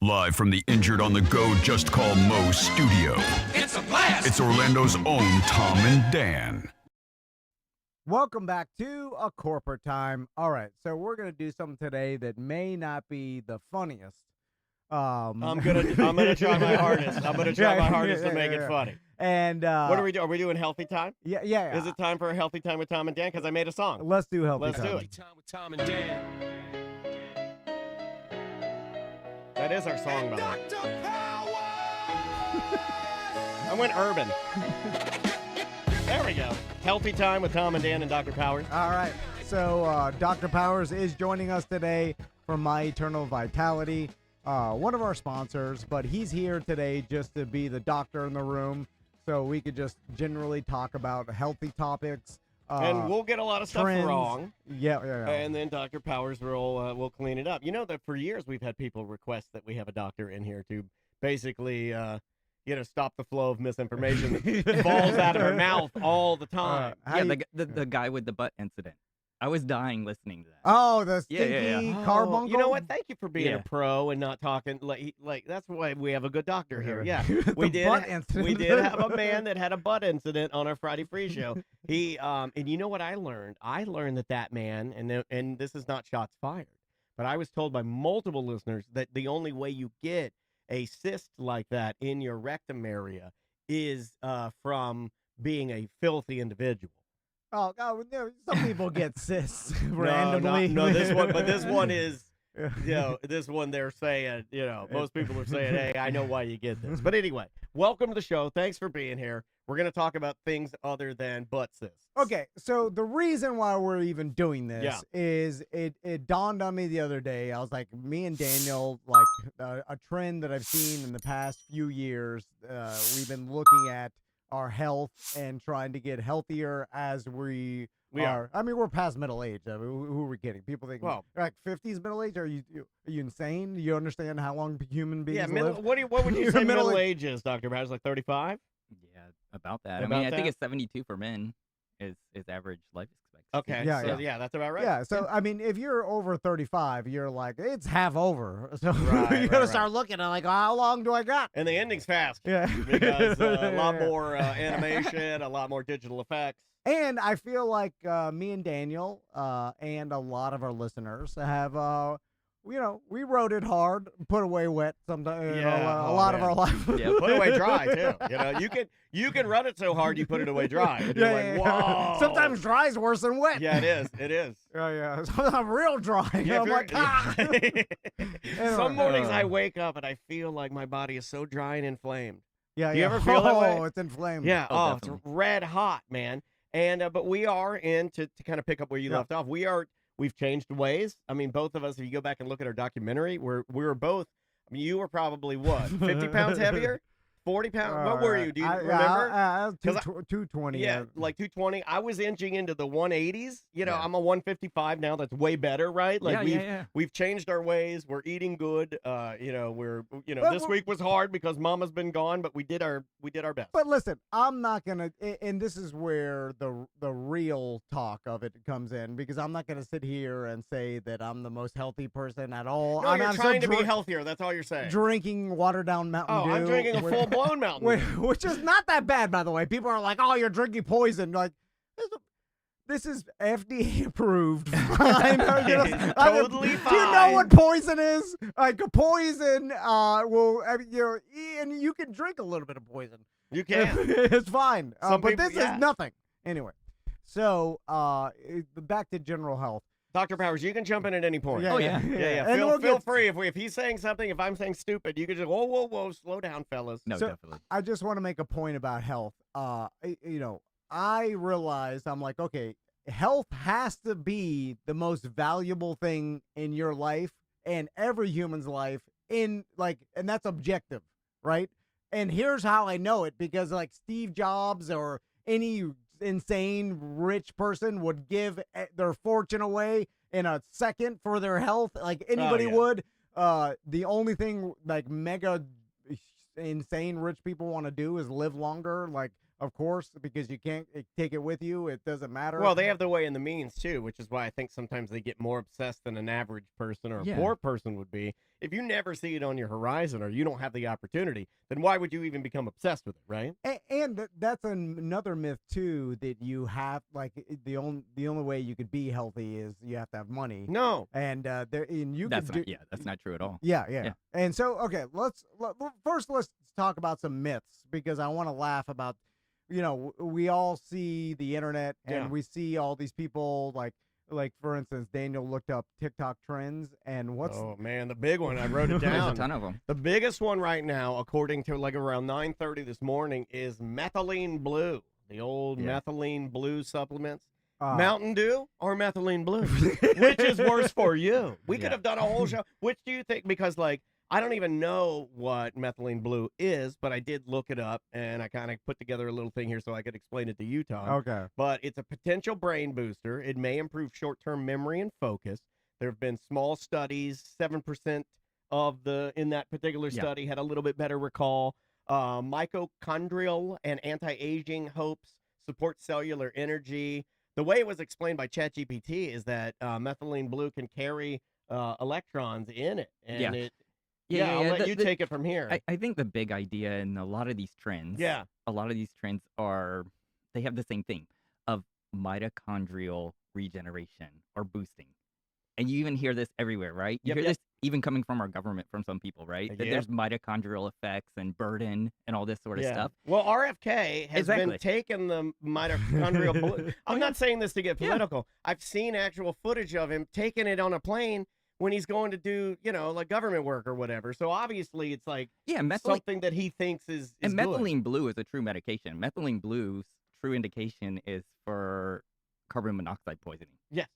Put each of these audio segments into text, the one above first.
Live from the Injured on the Go Just Call Mo studio. It's a blast! It's Orlando's own Tom and Dan. Welcome back to A Corporate Time. All right, so we're going to do something today that may not be the funniest. I'm gonna try my hardest. I'm gonna try my hardest to make it funny. And what are we doing? Are we doing healthy time? Yeah. Is it time for a healthy time with Tom and Dan? Because I made a song. Let's do healthy Let's time. do it. Time with Tom and Dan. That is our song, by the way. Dr. Power! I went urban. There we go. Healthy time with Tom and Dan and Dr. Powers. All right, so Dr. Powers is joining us today from My Eternal Vitality, one of our sponsors, but he's here today just to be the doctor in the room so we could just generally talk about healthy topics. And we'll get a lot of stuff trends. wrong. Yeah. And then Dr. Powers will clean it up. You know that for years we've had people request that we have a doctor in here to basically, stop the flow of misinformation that falls out of her mouth all the time. The guy with the butt incident. I was dying listening to that. Oh, the stinky Yeah. carbuncle. You know what? Thank you for being Yeah. a pro and not talking like that's why we have a good doctor here. Yeah, The we did. butt incident. We did have a man that had a butt incident on our Friday Free show. He and you know what I learned? I learned that man and this is not shots fired, but I was told by multiple listeners that the only way you get a cyst like that in your rectum area is from being a filthy individual. Oh, God, some people get cysts randomly. No, this one is, this one they're saying, most people are saying, hey, I know why you get this. But anyway, welcome to the show. Thanks for being here. We're going to talk about things other than butt cysts. Okay, so the reason why we're even doing this is it dawned on me the other day. I was like, me and Daniel, like a trend that I've seen in the past few years, we've been looking at our health and trying to get healthier as we are. I mean, we're past middle age. I mean, who are we kidding? People think, like 50s middle age? Are you insane? You understand how long human beings live? What would you say middle age is, Dr. Bowers? Like 35? Yeah, about that. I think it's 72 for men is average life expectancy. Okay. Yeah. That's about right. Yeah, so I mean, if you're over 35, you're like, it's half over. So Right, you gotta start looking at like, how long do I got? And the ending's fast. Yeah. Because a lot more animation, a lot more digital effects. And I feel like me and Daniel and a lot of our listeners have, we rode it hard, put away wet sometimes. A lot of our life. Yeah, put away dry too. You can run it so hard you put it away dry. And you're like, whoa. Sometimes dry is worse than wet. Yeah, it is. It is. Yeah. I'm real dry. Yeah, I'm like, Some mornings I wake up and I feel like my body is so dry and inflamed. Yeah. Do you ever feel that way? Oh, it's inflamed. Yeah. Oh, it's red hot, man. And but we are in to kind of pick up where you left off. We've changed ways. I mean, both of us, if you go back and look at our documentary, we were both, I mean, you were probably what, 50 pounds heavier? 40 pounds? What were you? Do you remember? I was 220. Yeah, like 220. I was inching into the 180s. I'm a 155 now. That's way better, right? Like we've changed our ways. We're eating good. This week was hard because Mama's been gone, but we did our best. But listen, I'm not gonna, and this is where the real talk of it comes in, because I'm not gonna sit here and say that I'm the most healthy person at all. No, you're trying to be healthier. That's all you're saying. Drinking watered down Mountain Dew. I'm drinking a full-blown Mountain Dew. Which is not that bad, by the way. People are like, "Oh, you're drinking poison." Like, this is FDA approved. Totally fine. Do you know what poison is? Like, poison and you can drink a little bit of poison. You can. It's fine. But people, this is nothing. Anyway, so back to general health. Dr. Powers, you can jump in at any point. Yeah. Feel free. If he's saying something, if I'm saying stupid, you can just whoa, slow down, fellas. No, definitely. I just want to make a point about health. I realized, I'm like, okay, health has to be the most valuable thing in your life and every human's life and that's objective, right? And here's how I know it, because like Steve Jobs or any insane rich person would give their fortune away in a second for their health, like anybody would. The only thing like mega insane rich people want to do is live longer. Like of course, because you can't take it with you. It doesn't matter. Well, they have the way and the means too, which is why I think sometimes they get more obsessed than an average person or a poor person would be. If you never see it on your horizon or you don't have the opportunity, then why would you even become obsessed with it, right? And that's another myth too, that you have the only way you could be healthy is you have to have money. No, and that's not true at all. Yeah. And so let's talk about some myths, because I want to laugh about, we all see the internet and we see all these people like for instance, Daniel looked up TikTok trends, and oh man, the big one, I wrote it down. There's a ton of them. The biggest one right now, according to around 9:30 this morning, is methylene blue. The old methylene blue supplements. Mountain Dew or methylene blue? Which is worse for you? We could have done a whole show. Which do you think? Because I don't even know what methylene blue is, but I did look it up, and I kind of put together a little thing here so I could explain it to you, Tom. Okay. But it's a potential brain booster. It may improve short-term memory and focus. There have been small studies. 7% in that particular study had a little bit better recall. Mitochondrial and anti-aging hopes, support cellular energy. The way it was explained by ChatGPT is that methylene blue can carry electrons in it, and I'll let you take it from here. I think the big idea in a lot of these trends, are, they have the same thing of mitochondrial regeneration or boosting. And you even hear this everywhere, right? You hear this even coming from our government, from some people, right? That there's mitochondrial effects and burden and all this sort of stuff. Well, RFK has been taking the mitochondrial blue. I'm not saying this to get political. I've seen actual footage of him taking it on a plane when he's going to do, government work or whatever. So obviously it's something that he thinks is and good. methylene blue is a true medication. Methylene blue's true indication is for carbon monoxide poisoning. Yes.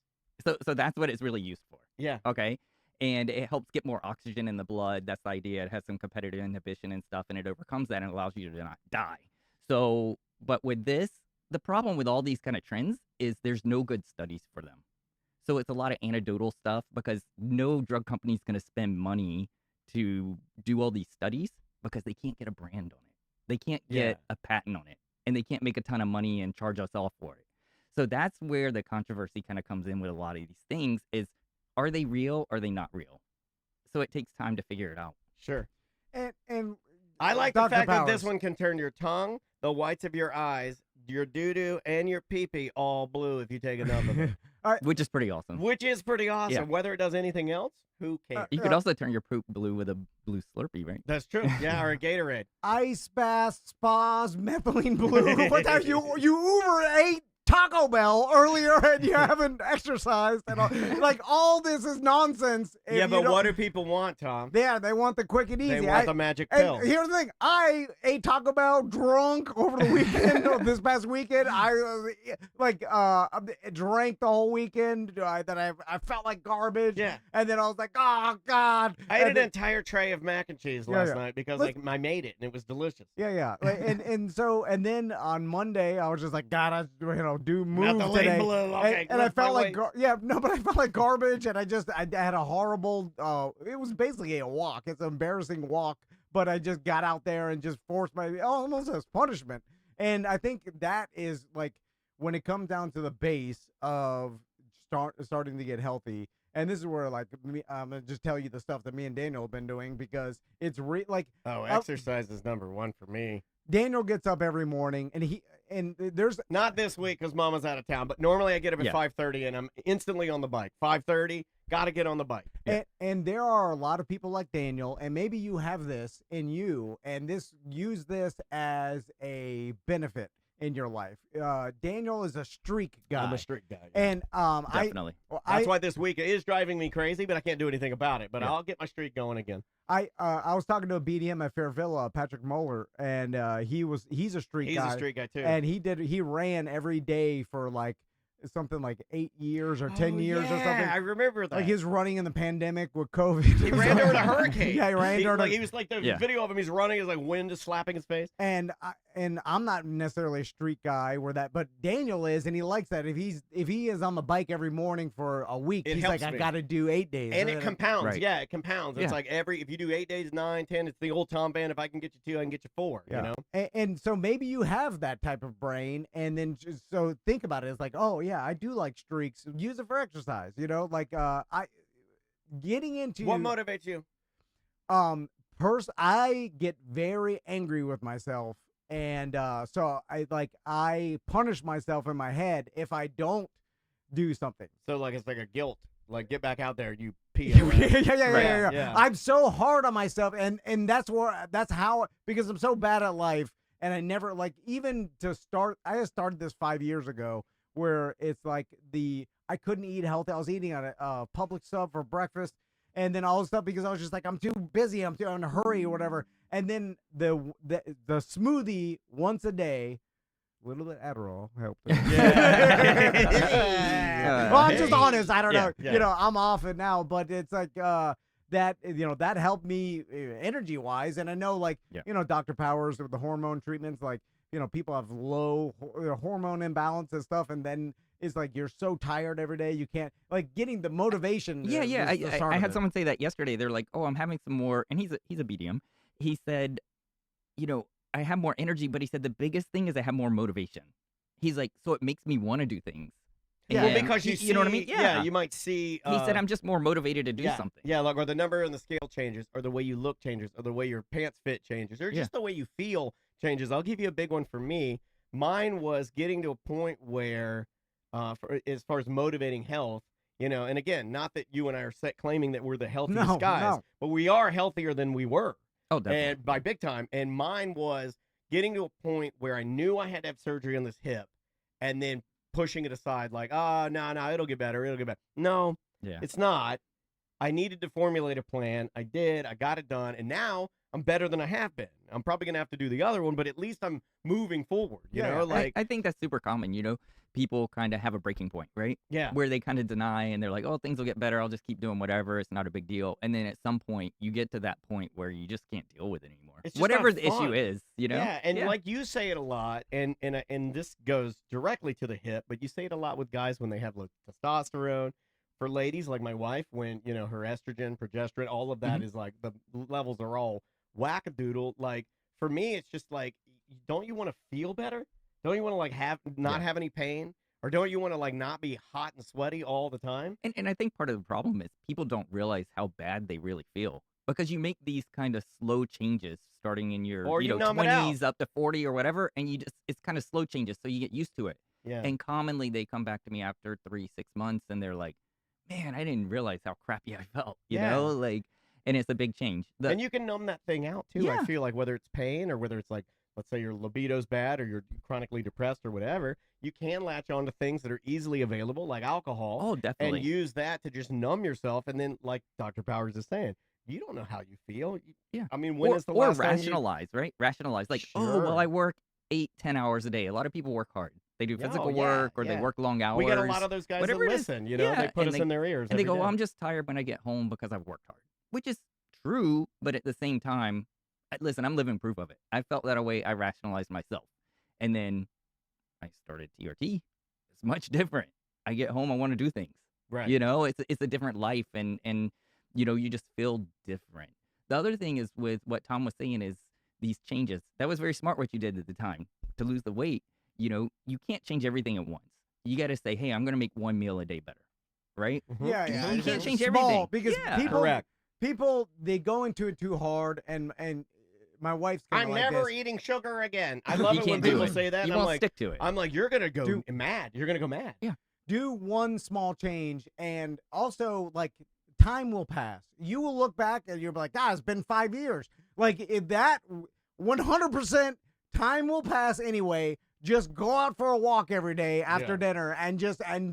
So that's what it's really used for. Yeah. Okay. And it helps get more oxygen in the blood. That's the idea. It has some competitive inhibition and stuff, and it overcomes that and allows you to not die. So, but with this, the problem with all these kind of trends is there's no good studies for them. So it's a lot of anecdotal stuff, because no drug company is going to spend money to do all these studies because they can't get a brand on it. They can't get a patent on it, and they can't make a ton of money and charge us all for it. So that's where the controversy kind of comes in with a lot of these things is, are they real? Or are they not real? So it takes time to figure it out. Sure. And I like Dr. the fact Powers. that this one can turn your tongue, the whites of your eyes, your doo-doo, and your pee-pee all blue if you take enough of it. Which is pretty awesome. Which is pretty awesome. Yeah. Whether it does anything else, who cares? You could also turn your poop blue with a blue Slurpee, right? That's true. Yeah, or a Gatorade. Ice baths, spas, methylene blue. What time you Uber ate Taco Bell earlier and you haven't exercised and all this is nonsense. Yeah, but what do people want, Tom? Yeah, they want the quick and easy. They want the magic pill. And here's the thing: I ate Taco Bell drunk over the weekend. This past weekend, I drank the whole weekend. Then I felt like garbage. Yeah, and then I was like, oh God! I ate an entire tray of mac and cheese last night because I made it and it was delicious. Yeah. And then on Monday, I was just like, God, I do move Methylene today. blue. Okay, and I felt like but I felt like garbage, and I had a horrible. It was basically a walk. It's an embarrassing walk, but I just got out there and just forced almost as punishment. And I think that is when it comes down to the base of starting to get healthy. And this is where I'm gonna just tell you the stuff that me and Daniel have been doing, because it's exercise is number one for me. Daniel gets up every morning, and there's not this week because Mama's out of town, but normally I get up at 5:30 and I'm instantly on the bike. 5:30, gotta get on the bike. And there are a lot of people like Daniel, and maybe you have this in you, and use this as a benefit in your life. Daniel is a streak guy. I'm a streak guy. Yeah. And definitely. That's why this week is driving me crazy, but I can't do anything about it. But I'll get my streak going again. I was talking to a BDM at Fair Villa, Patrick Moeller, and he's a streak guy. He's a streak guy too. And he ran every day for something like 8 years or 10 years or something. I remember that. Like he was running in the pandemic with COVID. He ran during a hurricane. Yeah, he ran during he was like the video of him. He's running, is like wind is slapping his face. And I'm not necessarily a street guy but Daniel is, and he likes that. If he is on the bike every morning for a week, he's like, I got to do 8 days. And it compounds. Right. Yeah, it compounds. It's like if you do 8 days, 9, 10, it's the old Tom Band. If I can get you 2, I can get you 4. Yeah. You know. And so maybe you have that type of brain, and then so think about it. It's like, oh yeah, I do like streaks. Use it for exercise. You know, like getting into What motivates you? I get very angry with myself, and so I punish myself in my head if I don't do something. So like it's like a guilt. Like get back out there, you pee. Yeah. I'm so hard on myself, and that's how, because I'm so bad at life, and I never even to start. I just started this 5 years ago, where it's like I couldn't eat healthy. I was eating on a public sub for breakfast, and then all this stuff because I was just like, I'm too busy, I'm too in a hurry or whatever. And then the smoothie once a day, a little bit Adderall helped. Well, I'm just honest. I don't know. Yeah. You know, I'm off it now, but it's like that. You know, that helped me energy wise. And I know, you know, Dr. Powers with the hormone treatments, like, you know, people have low hormone imbalance and stuff, and then it's like you're so tired every day you can't getting the motivation. I had someone say that yesterday. They're like, "Oh, I'm having some more," and he's a BDM. He said, "You know, I have more energy," but he said the biggest thing is I have more motivation. He's like, "So it makes me want to do things." Yeah, well, because you know what I mean. Yeah, you might see. He said, "I'm just more motivated to do something." Yeah, like or the number on the scale changes, or the way you look changes, or the way your pants fit changes, or just the way you feel changes. I'll give you a big one for me. Mine was getting to a point where, as far as motivating health, you know, and again, not that you and I are claiming that we're the healthiest guys, but we are healthier than we were. Oh, definitely. And by big time. And mine was getting to a point where I knew I had to have surgery on this hip, and then pushing it aside, like, oh, no, it'll get better. No, it's not. I needed to formulate a plan. I did. I got it done. And now I'm better than I have been. I'm probably going to have to do the other one, but at least I'm moving forward. You know, like I think that's super common. You know, people kind of have a breaking point, right? Yeah. Where they kind of deny and they're like, oh, things will get better. I'll just keep doing whatever. It's not a big deal. And then at some point you get to that point where you just can't deal with it anymore. It's just whatever not the fun. issue is, you know? Yeah. And like you say it a lot, and this goes directly to the hip, but you say it a lot with guys when they have like testosterone. For ladies like my wife, when, you know, her estrogen, progesterone, all of that is like the levels are all wackadoodle. Like for me, it's just like, don't you want to feel better? Don't you want to like have any pain? Or don't you want to like not be hot and sweaty all the time? And I think part of the problem is people don't realize how bad they really feel, because you make these kind of slow changes starting in your 20s up to 40 or whatever, and it's kind of slow changes, so you get used to it. Yeah. And commonly they come back to me after 3-6 months and they're like, man, I didn't realize how crappy I felt, you know, like, and it's a big change. And you can numb that thing out too. I feel like whether it's pain or whether it's like, let's say your libido's bad or you're chronically depressed or whatever, you can latch on to things that are easily available, like alcohol. Oh, definitely. And use that to just numb yourself. And then, like Dr. Powers is saying, you don't know how you feel. I mean, when is the last time rationalize, right? Rationalize. Like, oh, well, I work 8-10 hours a day. A lot of people work hard. They do physical work or they work long hours. We get a lot of those guys that listen, you know, they put us in their ears. And they go, well, I'm just tired when I get home because I've worked hard, which is true. But at the same time, listen, I'm living proof of it. I felt that way. I rationalized myself. And then I started TRT. It's much different. I get home, I want to do things. Right. You know, it's a different life. And, you know, you just feel different. The other thing is with what Tom was saying is these changes. That was very smart what you did at the time to lose the weight. You know, you can't change everything at once. You got to say, hey, I'm going to make one meal a day better, right? Yeah. You can't change everything. Because Correct. people, they go into it too hard, and my wife's I'm like never this. eating sugar again. I love it when people say that. You and won't I'm like, stick to it. I'm like, you're going to go mad. You're going to go mad. Yeah. Do one small change, and also, like, time will pass. You will look back, and you'll be like, God, it's been 5 years. Like, if that 100% time will pass anyway. Just go out for a walk every day after dinner, and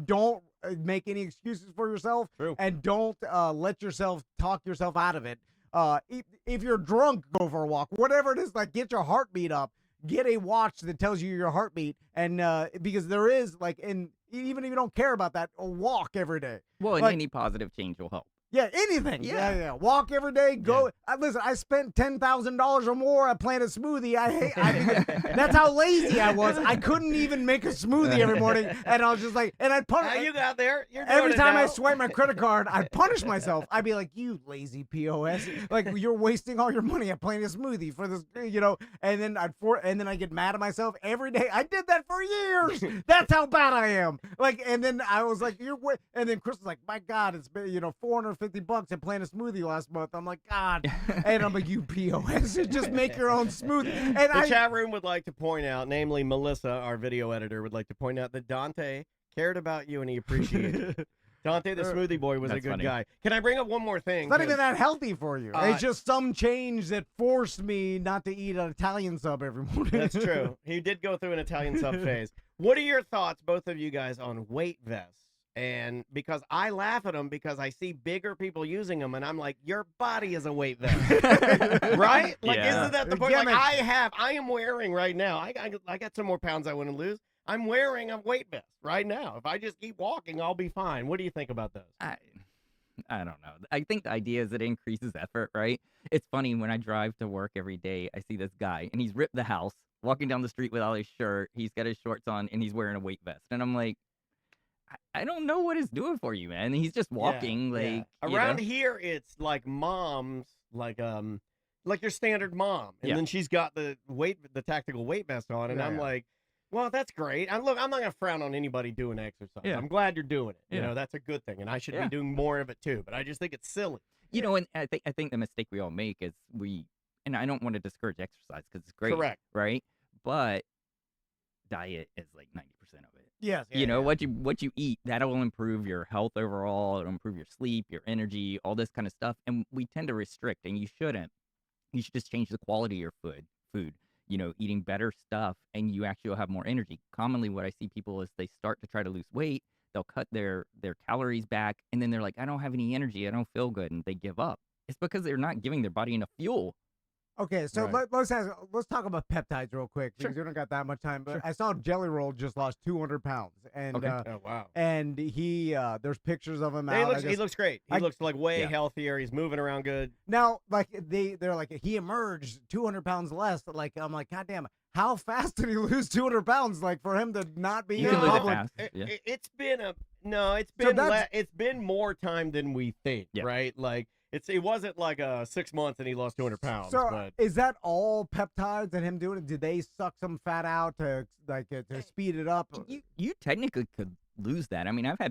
don't make any excuses for yourself. True. And don't let yourself talk yourself out of it. If you're drunk, go for a walk. Whatever it is, like, get your heartbeat up. Get a watch that tells you your heartbeat, and because there is, like, in even if you don't care about that, walk every day. Well, and Like- any positive change will help. Yeah, anything. Yeah. Walk every day. Go. Listen, I spent $10,000 or more at Planet Smoothie. That's how lazy I was. I couldn't even make a smoothie every morning, and I was just like, and I'd punish. How you got there? You're doing Every it time I now. swipe my credit card, I'd punish myself. I'd be like, "You lazy POS! Like you're wasting all your money at Planet Smoothie for this, And then I'd get mad at myself every day. I did that for years. That's how bad I am. And then I was like, and then Chris was like, "My God, it's been $450 at Planet Smoothie last month." I'm like, God, and I'm like, "You POS, just make your own smoothie." And The chat room would like to point out, namely Melissa, our video editor, would like to point out that Dante cared about you and he appreciated it. Dante, the smoothie boy, was a That's good funny. guy. Can I bring up one more thing? It's not 'Cause- even that healthy for you. It's just some change that forced me not to eat an Italian sub every morning. That's true. He did go through an Italian sub phase. What are your thoughts, both of you guys, on weight vests? And because I laugh at them because I see bigger people using them, and I'm like, your body is a weight vest, right? Like, Yeah. isn't that the point? Yeah, Like, man. I am wearing right now. I got some more pounds I want to lose. I'm wearing a weight vest right now. If I just keep walking, I'll be fine. What do you think about those? I don't know. I think the idea is it increases effort, right? It's funny when I drive to work every day, I see this guy and he's ripped the house, walking down the street without his shirt. He's got his shorts on and he's wearing a weight vest. And I'm like, I don't know what it's doing for you, man. He's just walking, Yeah. Around here, it's like moms, like your standard mom, and Yeah. then she's got the tactical weight vest on, and I'm like, well, that's great. I'm not gonna frown on anybody doing exercise. Yeah. I'm glad you're doing it. You Yeah. know, that's a good thing, and I should Yeah. be doing more of it too. But I just think it's silly. And I think the mistake we all make is and I don't want to discourage exercise because it's great, Correct. right? But diet is like 90% of it. Yes. What you eat, that'll improve your health overall. It'll improve your sleep, your energy, all this kind of stuff. And we tend to restrict, and you shouldn't. You should just change the quality of your food. Eating better stuff, and you actually will have more energy. Commonly, what I see people is they start to try to lose weight. They'll cut their calories back, and then they're like, I don't have any energy. I don't feel good, and they give up. It's because they're not giving their body enough fuel. Okay, so Right. let's talk about peptides real quick because Sure. we don't got that much time. But Sure. I saw Jelly Roll just lost 200 pounds, and Okay. Oh wow. and he there's pictures of him He out. looks great. He I- looks like way Yeah. healthier. He's moving around good. Now, like they're like he emerged 200 pounds less. Like I'm like, God damn, how fast did he lose 200 pounds? Like for him to not be You in can lose it public. fast. Yeah. It's been that's- it's been more time than we think, Yeah. right? Like it wasn't like 6 months and he lost 200 pounds. So but is that all peptides and him doing it? Did they suck some fat out to speed it up? You technically could lose that. I mean, I have a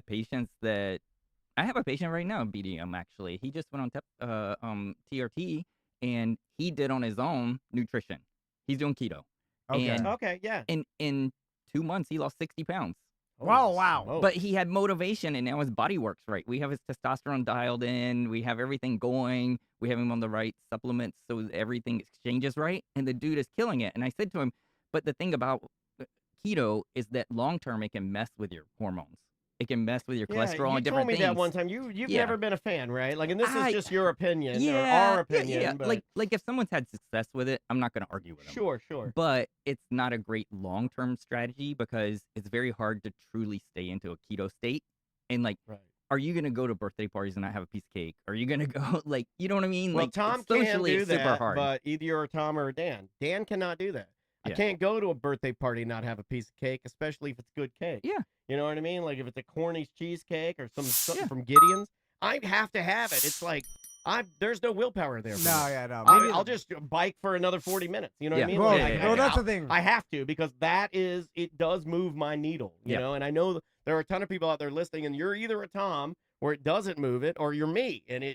patient right now, BDM actually. He just went on TRT, and he did on his own nutrition. He's doing keto. Okay. And okay, yeah. in 2 months, he lost 60 pounds. Wow, wow. smokes. But he had motivation, and now his body works right. We have his testosterone dialed in. We have everything going. We have him on the right supplements, so everything exchanges right. And the dude is killing it. And I said to him, but the thing about keto is that long term, it can mess with your hormones. It can mess with your cholesterol you and different told me things. that one time. You've Yeah. never been a fan, right? Like, and this I- is just your opinion or Yeah, our opinion. yeah. But Like if someone's had success with it, I'm not going to argue with them. sure. But it's not a great long-term strategy because it's very hard to truly stay into a keto state. And like, Right. are you going to go to birthday parties and not have a piece of cake? Are you going to go like, you know what I mean? Well, Like Tom it's can socially, do it's super that, hard. but either you're Tom or Dan. Dan cannot do that. I Yeah. can't go to a birthday party and not have a piece of cake, especially if it's good cake. Yeah. You know what I mean? Like if it's a Corny's cheesecake or something Yeah. from Gideon's, I have to have it. It's like there's no willpower there. For No, me. yeah, no. I'll just bike for another 40 minutes. You know what Yeah. I mean? Well, Like, yeah, well, that's I- the thing. I have to because it does move my needle, you Yeah. know, and I know there are a ton of people out there listening and you're either a Tom where it doesn't move it or you're me and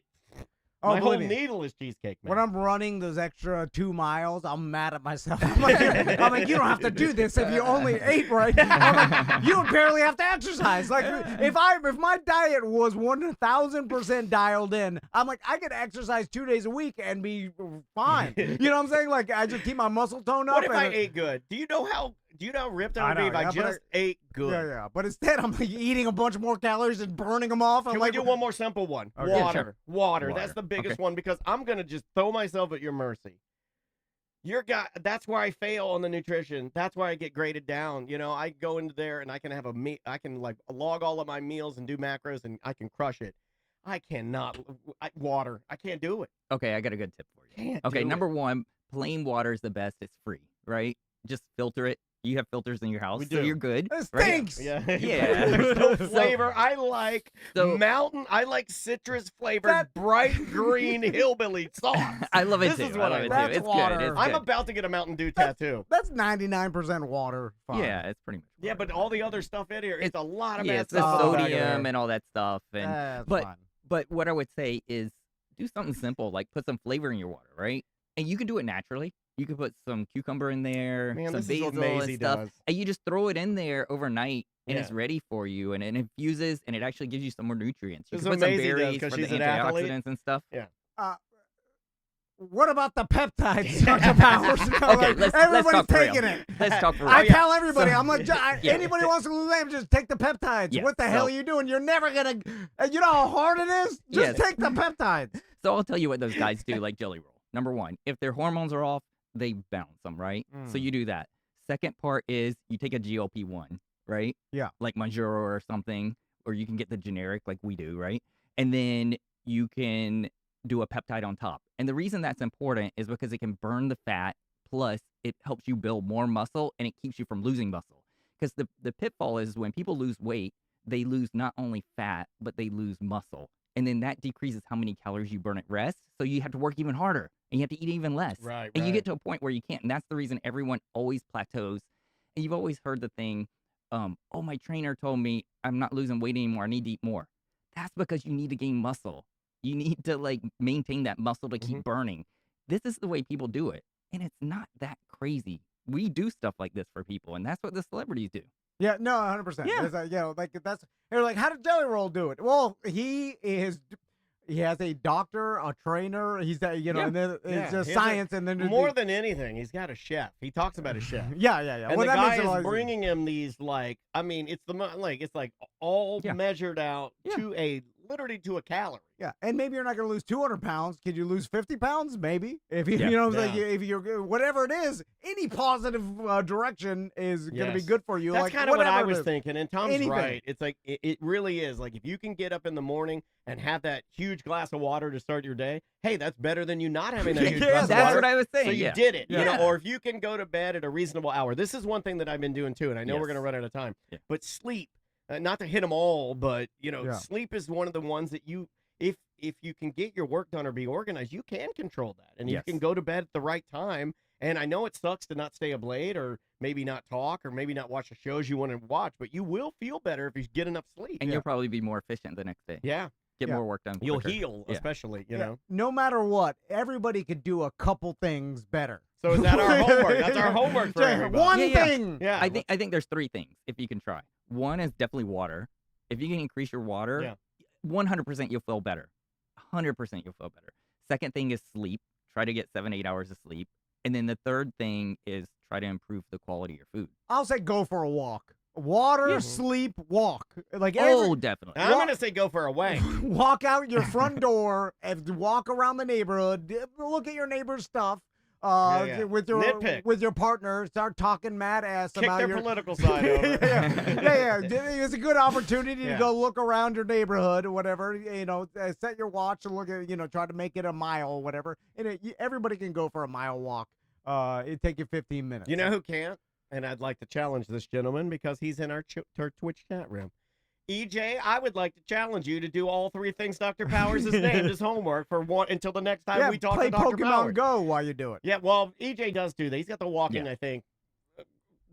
my whole believe me. needle is cheesecake, man. When I'm running those extra 2 miles, I'm mad at myself. I'm like, you don't have to do this if you only ate right. I'm like, you don't barely have to exercise. Like, if my diet was 1,000% dialed in, I'm like, I could exercise 2 days a week and be fine. You know what I'm saying? Like, I just keep my muscle tone up. What if I and- ate good? Do you know how ripped I I would be know, if I yeah, but just ate good? Yeah. But instead, I'm like eating a bunch more calories and burning them off. I'm Can like, we do one more simple one? Okay, Water. sure. Water. Water. That's the biggest Okay. one because I'm going to just throw myself at your mercy. That's where I fail on the nutrition. That's where I get graded down. I go into there and I can have I can like log all of my meals and do macros and I can crush it. I cannot water. I can't do it. Okay, I got a good tip for you. Can't Okay, do number it. one, plain water is the best. It's free, right? Just filter it. You have filters in your house, We so do. you're good. It right? stinks. Yeah. Yeah. There's no So- flavor. I like So- I like citrus flavored bright green hillbilly sauce. I love it This too. is what I I love it like. too. That's It's water. good. It's I'm good. about to get a Mountain Dew tattoo. That's 99% water. Fine. Yeah, it's pretty much. Yeah, water. but all the other stuff in here, it's a lot of yeah, bad it's the stuff. in the back of sodium there. and all that stuff. And That's but fine. but what I would say is do something simple, like put some flavor in your water, right? And you can do it naturally. You can put some cucumber in there, Man, some this is basil what and Maisie stuff, does. and you just throw it in there overnight, and it's Yeah. ready for you, and it infuses, and it actually gives you some more nutrients. You This can is put what some Maisie does, berries 'cause for the she's an athlete. antioxidants and stuff. What about the peptides, Dr. Powers? Okay, let's Everybody's talk for real. taking it. Let's talk for real. I yeah. tell everybody, So- I'm like, yeah. anybody wants to lose weight, just take the peptides. Yeah, What the hell so- are you doing? You're never gonna. You know how hard it is. Just Yes. take the peptides. So I'll tell you what those guys do, like Jelly Roll. Number one, if their hormones are off, they bounce them, right? So Mm. you do that. Second part is you take a GLP-1, right? Yeah. Like Mounjaro or something, or you can get the generic like we do, right? And then you can do a peptide on top. And the reason that's important is because it can burn the fat, plus it helps you build more muscle and it keeps you from losing muscle. Because the pitfall is when people lose weight, they lose not only fat, but they lose muscle. And then that decreases how many calories you burn at rest. So you have to work even harder and you have to eat even less. Right, And you right. get to a point where you can't. And that's the reason everyone always plateaus. And you've always heard the thing, oh, my trainer told me I'm not losing weight anymore. I need to eat more. That's because you need to gain muscle. You need to like maintain that muscle to keep burning. This is the way people do it. And it's not that crazy. We do stuff like this for people. And that's what the celebrities do. Yeah, no, 100%. Yeah. It's like, like that's. They're like, how did Jelly Roll do it? Well, he has a doctor, a trainer. He's and then Yeah, it's just he has science, and then there's More the- than anything, he's got a chef. He talks about a chef. Yeah. And Well, the that makes guy it a lot is easier. bringing him these it's like all Yeah. measured out Yeah. to literally to a calorie. Yeah, and maybe you're not going to lose 200 pounds. Could you lose 50 pounds? Maybe. If you, Yeah. like Yeah. if you're whatever it is, any positive direction is going to be Yes. good for you. That's like, kind of what I whatever it was is. thinking. And Tom's Anything. right. It's like it really is. Like if you can get up in the morning and have that huge glass of water to start your day, hey, that's better than you not having that huge Yeah, glass of That's water. what I was saying. So you yeah. did it, Yeah. or if you can go to bed at a reasonable hour. This is one thing that I've been doing too, and I know we're Yes. going to run out of time. Yeah. But sleep, not to hit them all, but Yeah. sleep is one of the ones that if you can get your work done or be organized, you can control that, and you Yes. can go to bed at the right time. And I know it sucks to not stay up late, or maybe not talk, or maybe not watch the shows you want to watch, but you will feel better if you get enough sleep. And Yeah. you'll probably be more efficient the next day. Yeah, Get Yeah. more work done. you'll quicker. heal, Yeah. especially you Yeah. know. No matter what, everybody could do a couple things better. So is that our homework? That's our homework for Yeah, everybody. One Yeah, yeah. thing. Yeah, I think there's three things if you can try. One is definitely water. If you can increase your water, Yeah. 100% you'll feel better. 100% you'll feel better. Second thing is sleep. Try to get 7-8 hours of sleep. And then the third thing is try to improve the quality of your food. I'll say go for a walk. Water, Yeah. sleep, walk. Like Oh, definitely. I'm gonna say go for a wank. walk out your front door and walk around the neighborhood. Look at your neighbor's stuff. Yeah. With Nitpick. your partner, start talking mad ass Kick about their your political side over. yeah. It's a good opportunity Yeah. to go look around your neighborhood or whatever. Set your watch and look at try to make it a mile or whatever. And everybody can go for a mile walk. It'd take you 15 minutes. You know who can't? And I'd like to challenge this gentleman because he's in our Twitch chat room. EJ, I would like to challenge you to do all three things Dr. Powers has named as homework for one until the next time yeah, we talk play to Dr. Pokemon Powers. Go while you do it. Yeah, well, EJ does do that. He's got the walking, Yeah. I think,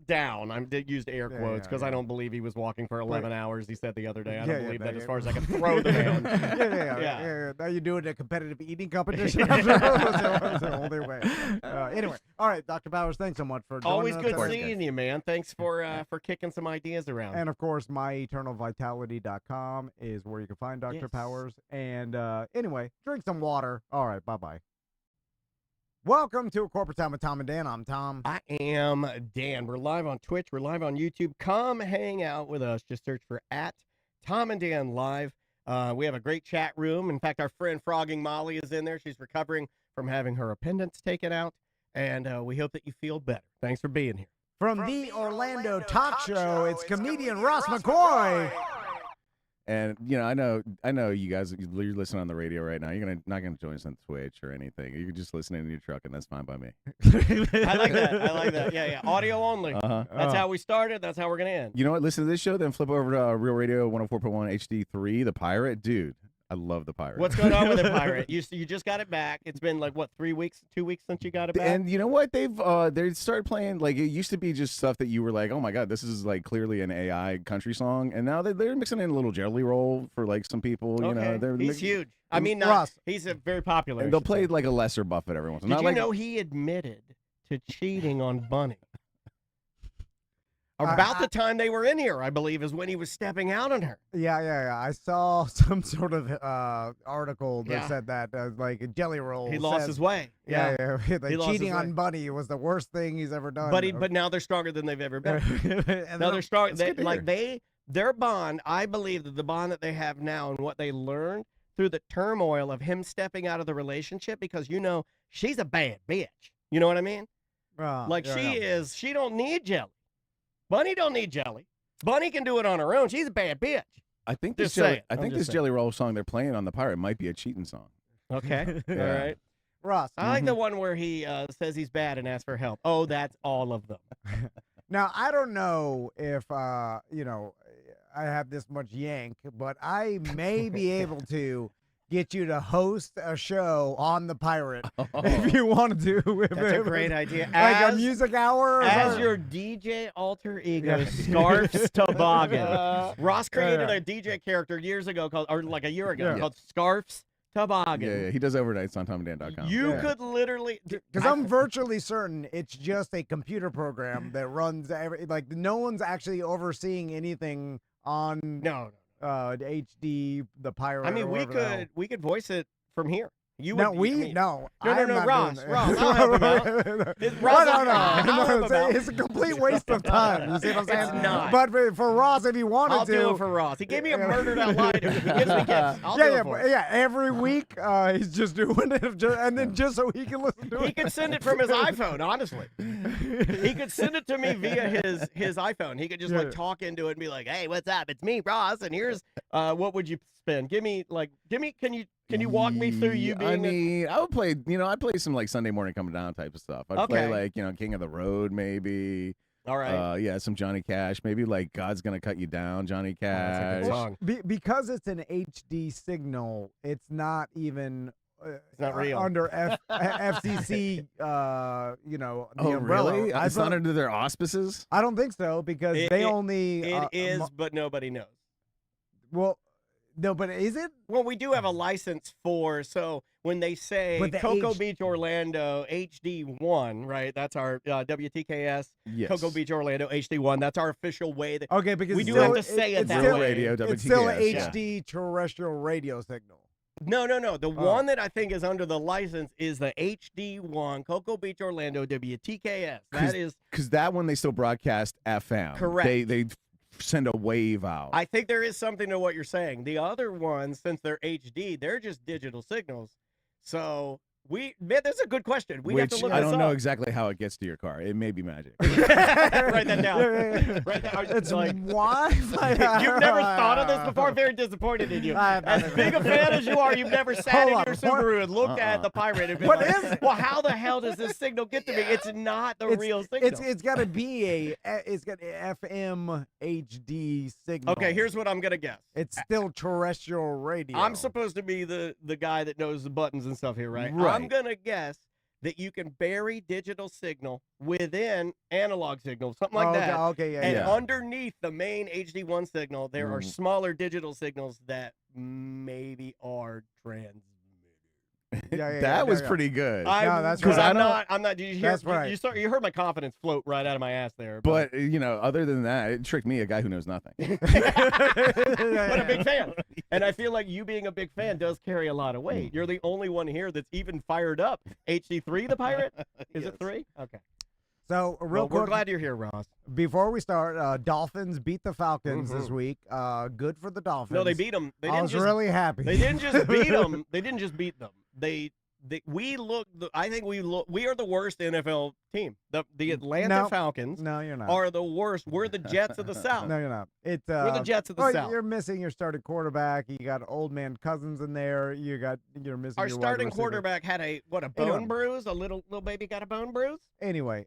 down. I used air Yeah, quotes yeah, because I yeah. don't believe he was walking for 11 hours. He said the other day. I Yeah, don't yeah, believe that- that as yeah. far as I can throw the man. Yeah. Now you're doing a competitive eating competition. That's the only way. Anyway, all right, Dr. Powers, thanks so much for joining Always us good today. seeing you, man. Thanks for kicking some ideas around. And of course, myeternalvitality.com is where you can find Dr. Yes. Powers. And anyway, drink some water. All right, bye-bye. Welcome to A Corporate Time with Tom and Dan. I'm Tom. I am Dan. We're live on Twitch. We're live on YouTube. Come hang out with us. Just search for @Tom and Dan Live. We have a great chat room. In fact, our friend Frogging Molly is in there. She's recovering from having her appendix taken out. and we hope that you feel better. Thanks for being here. From the Orlando Talk Show, it's comedian Ross McCoy. And I know you guys, you're listening on the radio right now. You're not gonna join us on Twitch or anything. You can just listen in your truck, and that's fine by me. I like that. Yeah. Audio only. That's how we started. That's how we're gonna end. You know what? Listen to this show, then flip over to Real Radio 104.1 HD3, The Pirate. Dude, I love The Pirate. What's going on with the Pirate? You just got it back. It's been like what, 3 weeks, 2 weeks since you got it back. And you know what? They started playing, like, it used to be just stuff that you were like, oh my god, this is like clearly an AI country song, and now they're mixing in a little Jelly Roll for like some people. You know, he's huge. I mean, he's a very popular. And they'll play like a lesser Buffett every once in a while. Did you know he admitted to cheating on Bunny? About the time they were in here, I believe, is when he was stepping out on her. Yeah. I saw some sort of article that said that, like a Jelly Roll. He lost his way. Yeah. Like cheating on Bunny was the worst thing he's ever done. But now they're stronger than they've ever been. Now they're strong. Their bond, I believe that the bond that they have now and what they learned through the turmoil of him stepping out of the relationship, because she's a bad bitch. You know what I mean? She don't need Jelly. Bunny don't need Jelly. Bunny can do it on her own. She's a bad bitch. I think this Jelly Roll song they're playing on The Pirate might be a cheating song. Okay. Yeah. All right. Ross. I like the one where he says he's bad and asks for help. Oh, that's all of them. Now, I don't know if, I have this much yank, but I may be able to get you to host a show on The Pirate if you want to do. That's a great idea. Like a music hour? As your DJ alter ego, Scarf's Toboggan. Ross created a DJ character years ago like a year ago called Scarf's Toboggan. Yeah, he does overnights on TommyDan.com. You could literally... Because I'm virtually certain it's just a computer program that runs like no one's actually overseeing anything on... No. HD, The Pirate. I mean, we could voice it from here. No, Ross. I'll help him out. It's a complete waste of time. You see what I'm saying? It's not. But for Ross, if he wanted I'll to, do it for Ross. He gave me a murdered out line. He gives me gifts. I'll do it for him. Every week he's just doing it, and then just so he can listen to it. He could send it from his iPhone. Honestly, he could send it to me via his iPhone. He could just like talk into it and be like, "Hey, what's up? It's me, Ross, and here's what would you spend? Give me. Can you walk me through you being? I would play. I'd play some like Sunday Morning Coming Down type of stuff. I'd play like King of the Road maybe. All right. Some Johnny Cash. Maybe like God's Gonna Cut You Down, Johnny Cash. That's a good song. Because it's an HD signal, it's not even. It's not real. Under FCC, the umbrella. Really? It's not under their auspices? I don't think so, because It is, but nobody knows. Well, no, but is it? Well, we do have a license for, so when they say Cocoa Beach, Orlando, HD1, right? That's our WTKS, Cocoa Beach, Orlando, HD1. That's our official way. Because we do have to say it that way. Radio, WTKS, it's still an HD terrestrial radio signal. No. The one that I think is under the license is the HD1, Cocoa Beach, Orlando, WTKS. That is... Because that one, they still broadcast FM. Correct. They send a wave out. I think there is something to what you're saying. The other ones, since they're HD, they're just digital signals. So that's a good question. We have to look. I don't know exactly how it gets to your car. It may be magic. Write that down. Write that. It's like Wi-Fi. You've never thought of this before. Very disappointed in you. As big a fan as you are, you've never sat in your Subaru and looked at the Pirate and been like, well, how the hell does this signal get to me? It's not the real signal. It's got to be it's got an FM HD signal. Okay, here's what I'm gonna guess. It's still terrestrial radio. I'm supposed to be the guy that knows the buttons and stuff here, right? I'm going to guess that you can bury digital signal within analog signal, something like that. Okay, and underneath the main HD1 signal, there are smaller digital signals that maybe are transmitted. That was pretty good. That's because right. I'm not. Did you hear? That's right. You heard my confidence float right out of my ass there. But other than that, it tricked me, a guy who knows nothing. But a big fan, and I feel like you being a big fan does carry a lot of weight. You're the only one here that's even fired up. HD3, the Pirate. Is it 3? Okay. So real quick, we're glad you're here, Ross. Before we start, Dolphins beat the Falcons this week. Good for the Dolphins. No, they beat them. I was really happy. They didn't just beat them. They didn't just beat them. I think we are the worst NFL team. The Atlanta No. Falcons No, you're not. are the worst. We're the Jets of the South. No, you're not. We're the Jets of the South. You're missing your starting quarterback. You got old man Cousins in there. You're missing Our your wide starting receiver. quarterback had a bone Anyway. bruise. A little baby got a bone bruise. Anyway,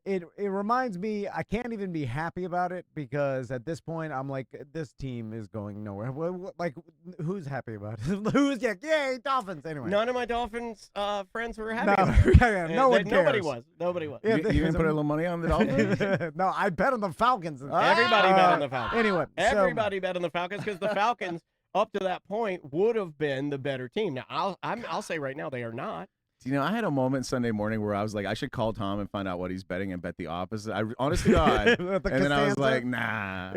it reminds me, I can't even be happy about it because at this point I'm like, this team is going nowhere. Like, who's happy about it? Who's yay Dolphins? Anyway, None of my Dolphins friends were happy. no, about it. yeah, no one cares. Nobody was. Nobody was. Yeah, You didn't put a little money on the Dolphins? No, I bet on the Falcons. Everybody bet on the Falcons. Anyway, Everybody bet on the Falcons because the Falcons, up to that point, would have been the better team. Now, I'll say right now they are not. You know, I had a moment Sunday morning where I was like, I should call Tom and find out what he's betting and bet the opposite. Honest to God. And then I was Costanza? like, nah.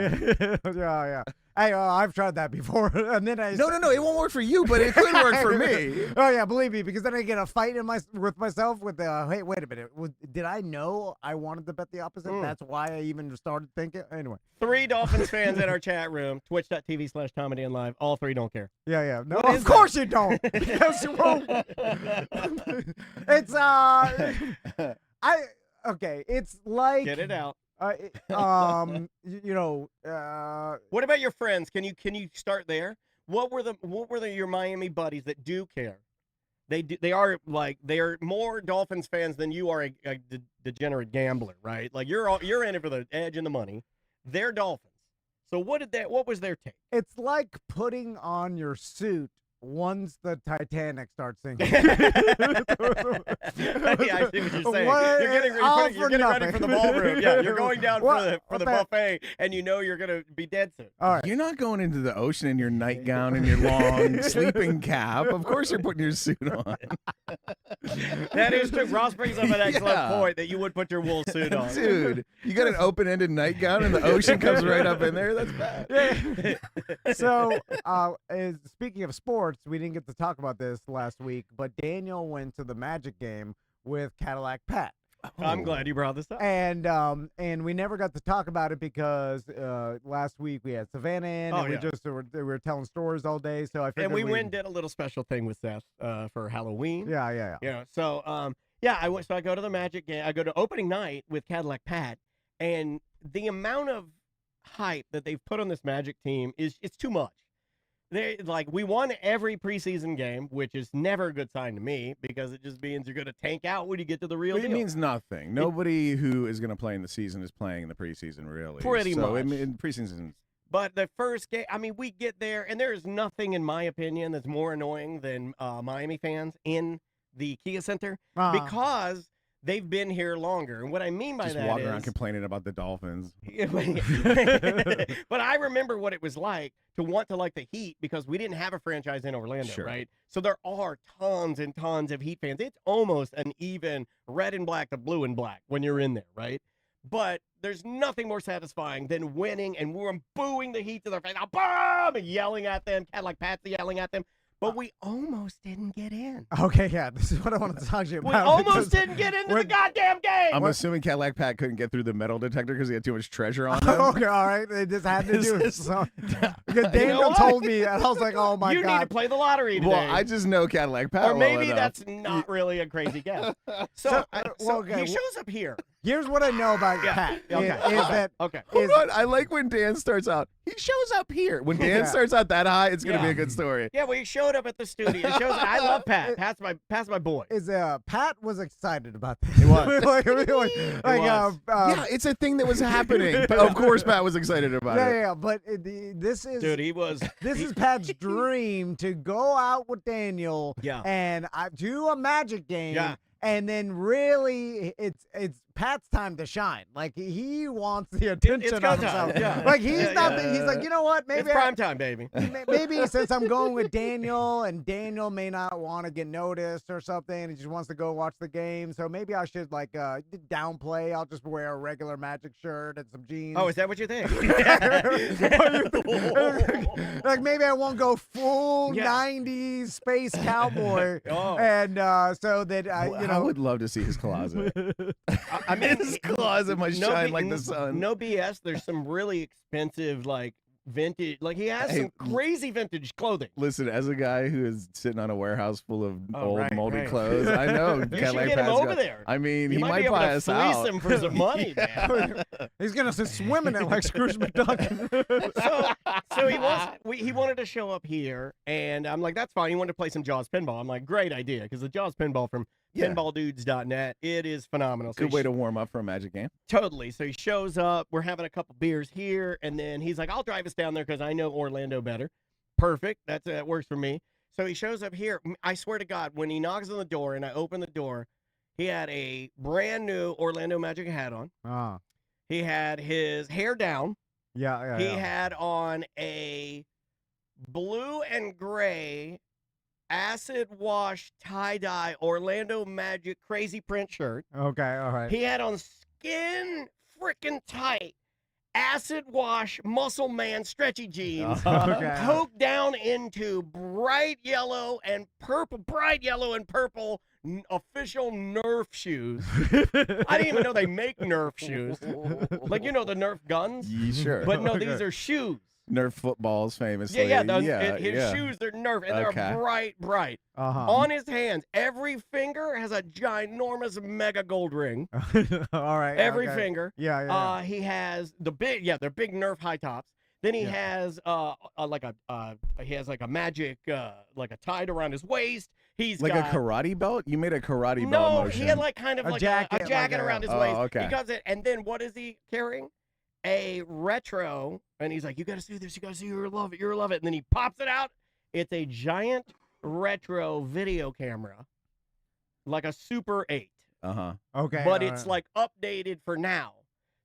yeah. Hey, I've tried that before, and then I No, it won't work for you, but it could work for me. Oh yeah, believe me, because then I get a fight with myself with hey, wait a minute, did I know I wanted to bet the opposite? That's why I even started thinking. Anyway, 3 Dolphins fans in our chat room, twitch.tv/ComedyAndLive. All 3 don't care. yeah. No, What is of course you don't. Because you won't. It's it's like Get it out. What about your friends? Can you start there? What were your Miami buddies that do care? They are more Dolphins fans than you are a degenerate gambler, right? Like you're in it for the edge and the money. They're Dolphins. So what was their take? It's like putting on your suit once the Titanic starts sinking. Yeah, I see what you're saying. You're getting ready for the ballroom. Yeah, you're going down for the buffet, and you know you're gonna be dead soon. All right. You're not going into the ocean in your nightgown and your long sleeping cap. Of course you're putting your suit on. That is true. Ross brings up an excellent point that you would put your wool suit on. Dude, you got an open-ended nightgown and the ocean comes right up in there? That's bad. So, speaking of sports, we didn't get to talk about this last week, but Daniel went to the Magic game with Cadillac Pat. I'm glad you brought this up. And we never got to talk about it because last week we had Savannah in, and we were telling stories all day. So I figured and we went and did a little special thing with Seth for Halloween. Yeah. So I go to the Magic game. I go to opening night with Cadillac Pat, and the amount of hype that they've put on this Magic team it's too much. We won every preseason game, which is never a good sign to me because it just means you're going to tank out when you get to the real deal. It means nothing. Nobody who is going to play in the season is playing in the preseason, really. Pretty much. So, in preseason. But the first game, we get there, and there is nothing, in my opinion, that's more annoying than Miami fans in the Kia Center because they've been here longer. And what I mean by just that walking is around complaining about the Dolphins. But I remember what it was like to want to like the Heat because we didn't have a franchise in Orlando, right? So there are tons and tons of Heat fans. It's almost an even red and black to blue and black when you're in there, right? But there's nothing more satisfying than winning and we're booing the Heat to their face, boom, and yelling at them, like Pat's yelling at them. But we almost didn't get in. Okay, yeah, this is what I wanted to talk to you about. We almost didn't get into the goddamn game. I'm assuming Cadillac Pat couldn't get through the metal detector because he had too much treasure on him. Okay, all right. They just had to do it. So, because Daniel told me, and I was like, oh my God. You need to play the lottery today. Well, I just know Cadillac Pat. Or maybe well that's not really a crazy guess. So he shows up here. Here's what I know about Pat. Hold on. I like when Dan starts out. He shows up here. When Dan starts out that high, it's gonna be a good story. Yeah, well, he showed up at the studio. It shows. I love Pat. Pat's my boy. Pat was excited about this. He was. Yeah, it's a thing that was happening. Of course, Pat was excited about it. Yeah. But this is he was. This is Pat's dream to go out with Daniel. And do a Magic game. Yeah. And then really, it's Pat's time to shine. Like he wants the attention on himself. Yeah. Like he's not. He's like, you know what? Maybe it's prime time, baby. Maybe since I'm going with Daniel, and Daniel may not want to get noticed or something, he just wants to go watch the game. So maybe I should downplay. I'll just wear a regular Magic shirt and some jeans. Oh, is that what you think? Like maybe I won't go full '90s space cowboy. And so that I would love to see his closet. His closet might shine like the sun. No BS. There's some really expensive vintage. Like he has Hey, some crazy vintage clothing. Listen, as a guy who is sitting on a warehouse full of old right, moldy right. clothes, I know. You should get him over there. I mean, You he might might be able buy to us fleece out. him for some money, man. He's gonna swim in it like Scrooge McDuck. So he wanted to show up here, and I'm like, that's fine. He wanted to play some Jaws pinball. I'm like, great idea, because the Jaws pinball from pinballdudes.net, it is phenomenal. So Good way to warm up for a Magic game. Totally. So he shows up. We're having a couple beers here, and then he's like, I'll drive us down there because I know Orlando better. Perfect. That works for me. So he shows up here. I swear to God, when he knocks on the door and I open the door, he had a brand new Orlando Magic hat on. He had his hair down. Yeah. He had on a blue and gray acid wash tie-dye Orlando Magic crazy print shirt. Okay, all right. He had on skin freaking tight acid wash muscle man stretchy jeans Okay. poked down into bright yellow and purple official Nerf shoes. I didn't even know they make Nerf shoes. Like, you know, the Nerf guns? Sure. But no, these are shoes. Nerf footballs, famously. His shoes, they're Nerf, and they're bright. On his hands, every finger has a ginormous mega gold ring. All right. Every okay. finger. Yeah. He has they're big Nerf high tops. Then he has like a magic like a tied around his waist. He's like got a karate belt. You made a karate belt no. motion. He had like kind of A like jacket, a jacket like around his oh, waist. okay. He got it, and then what is he carrying? A retro, and he's like, "You got to see this. You got to see. You'll love it. You'll love it." And then he pops it out. It's a giant retro video camera, like a Super 8. Okay. But all it's right. like updated for now,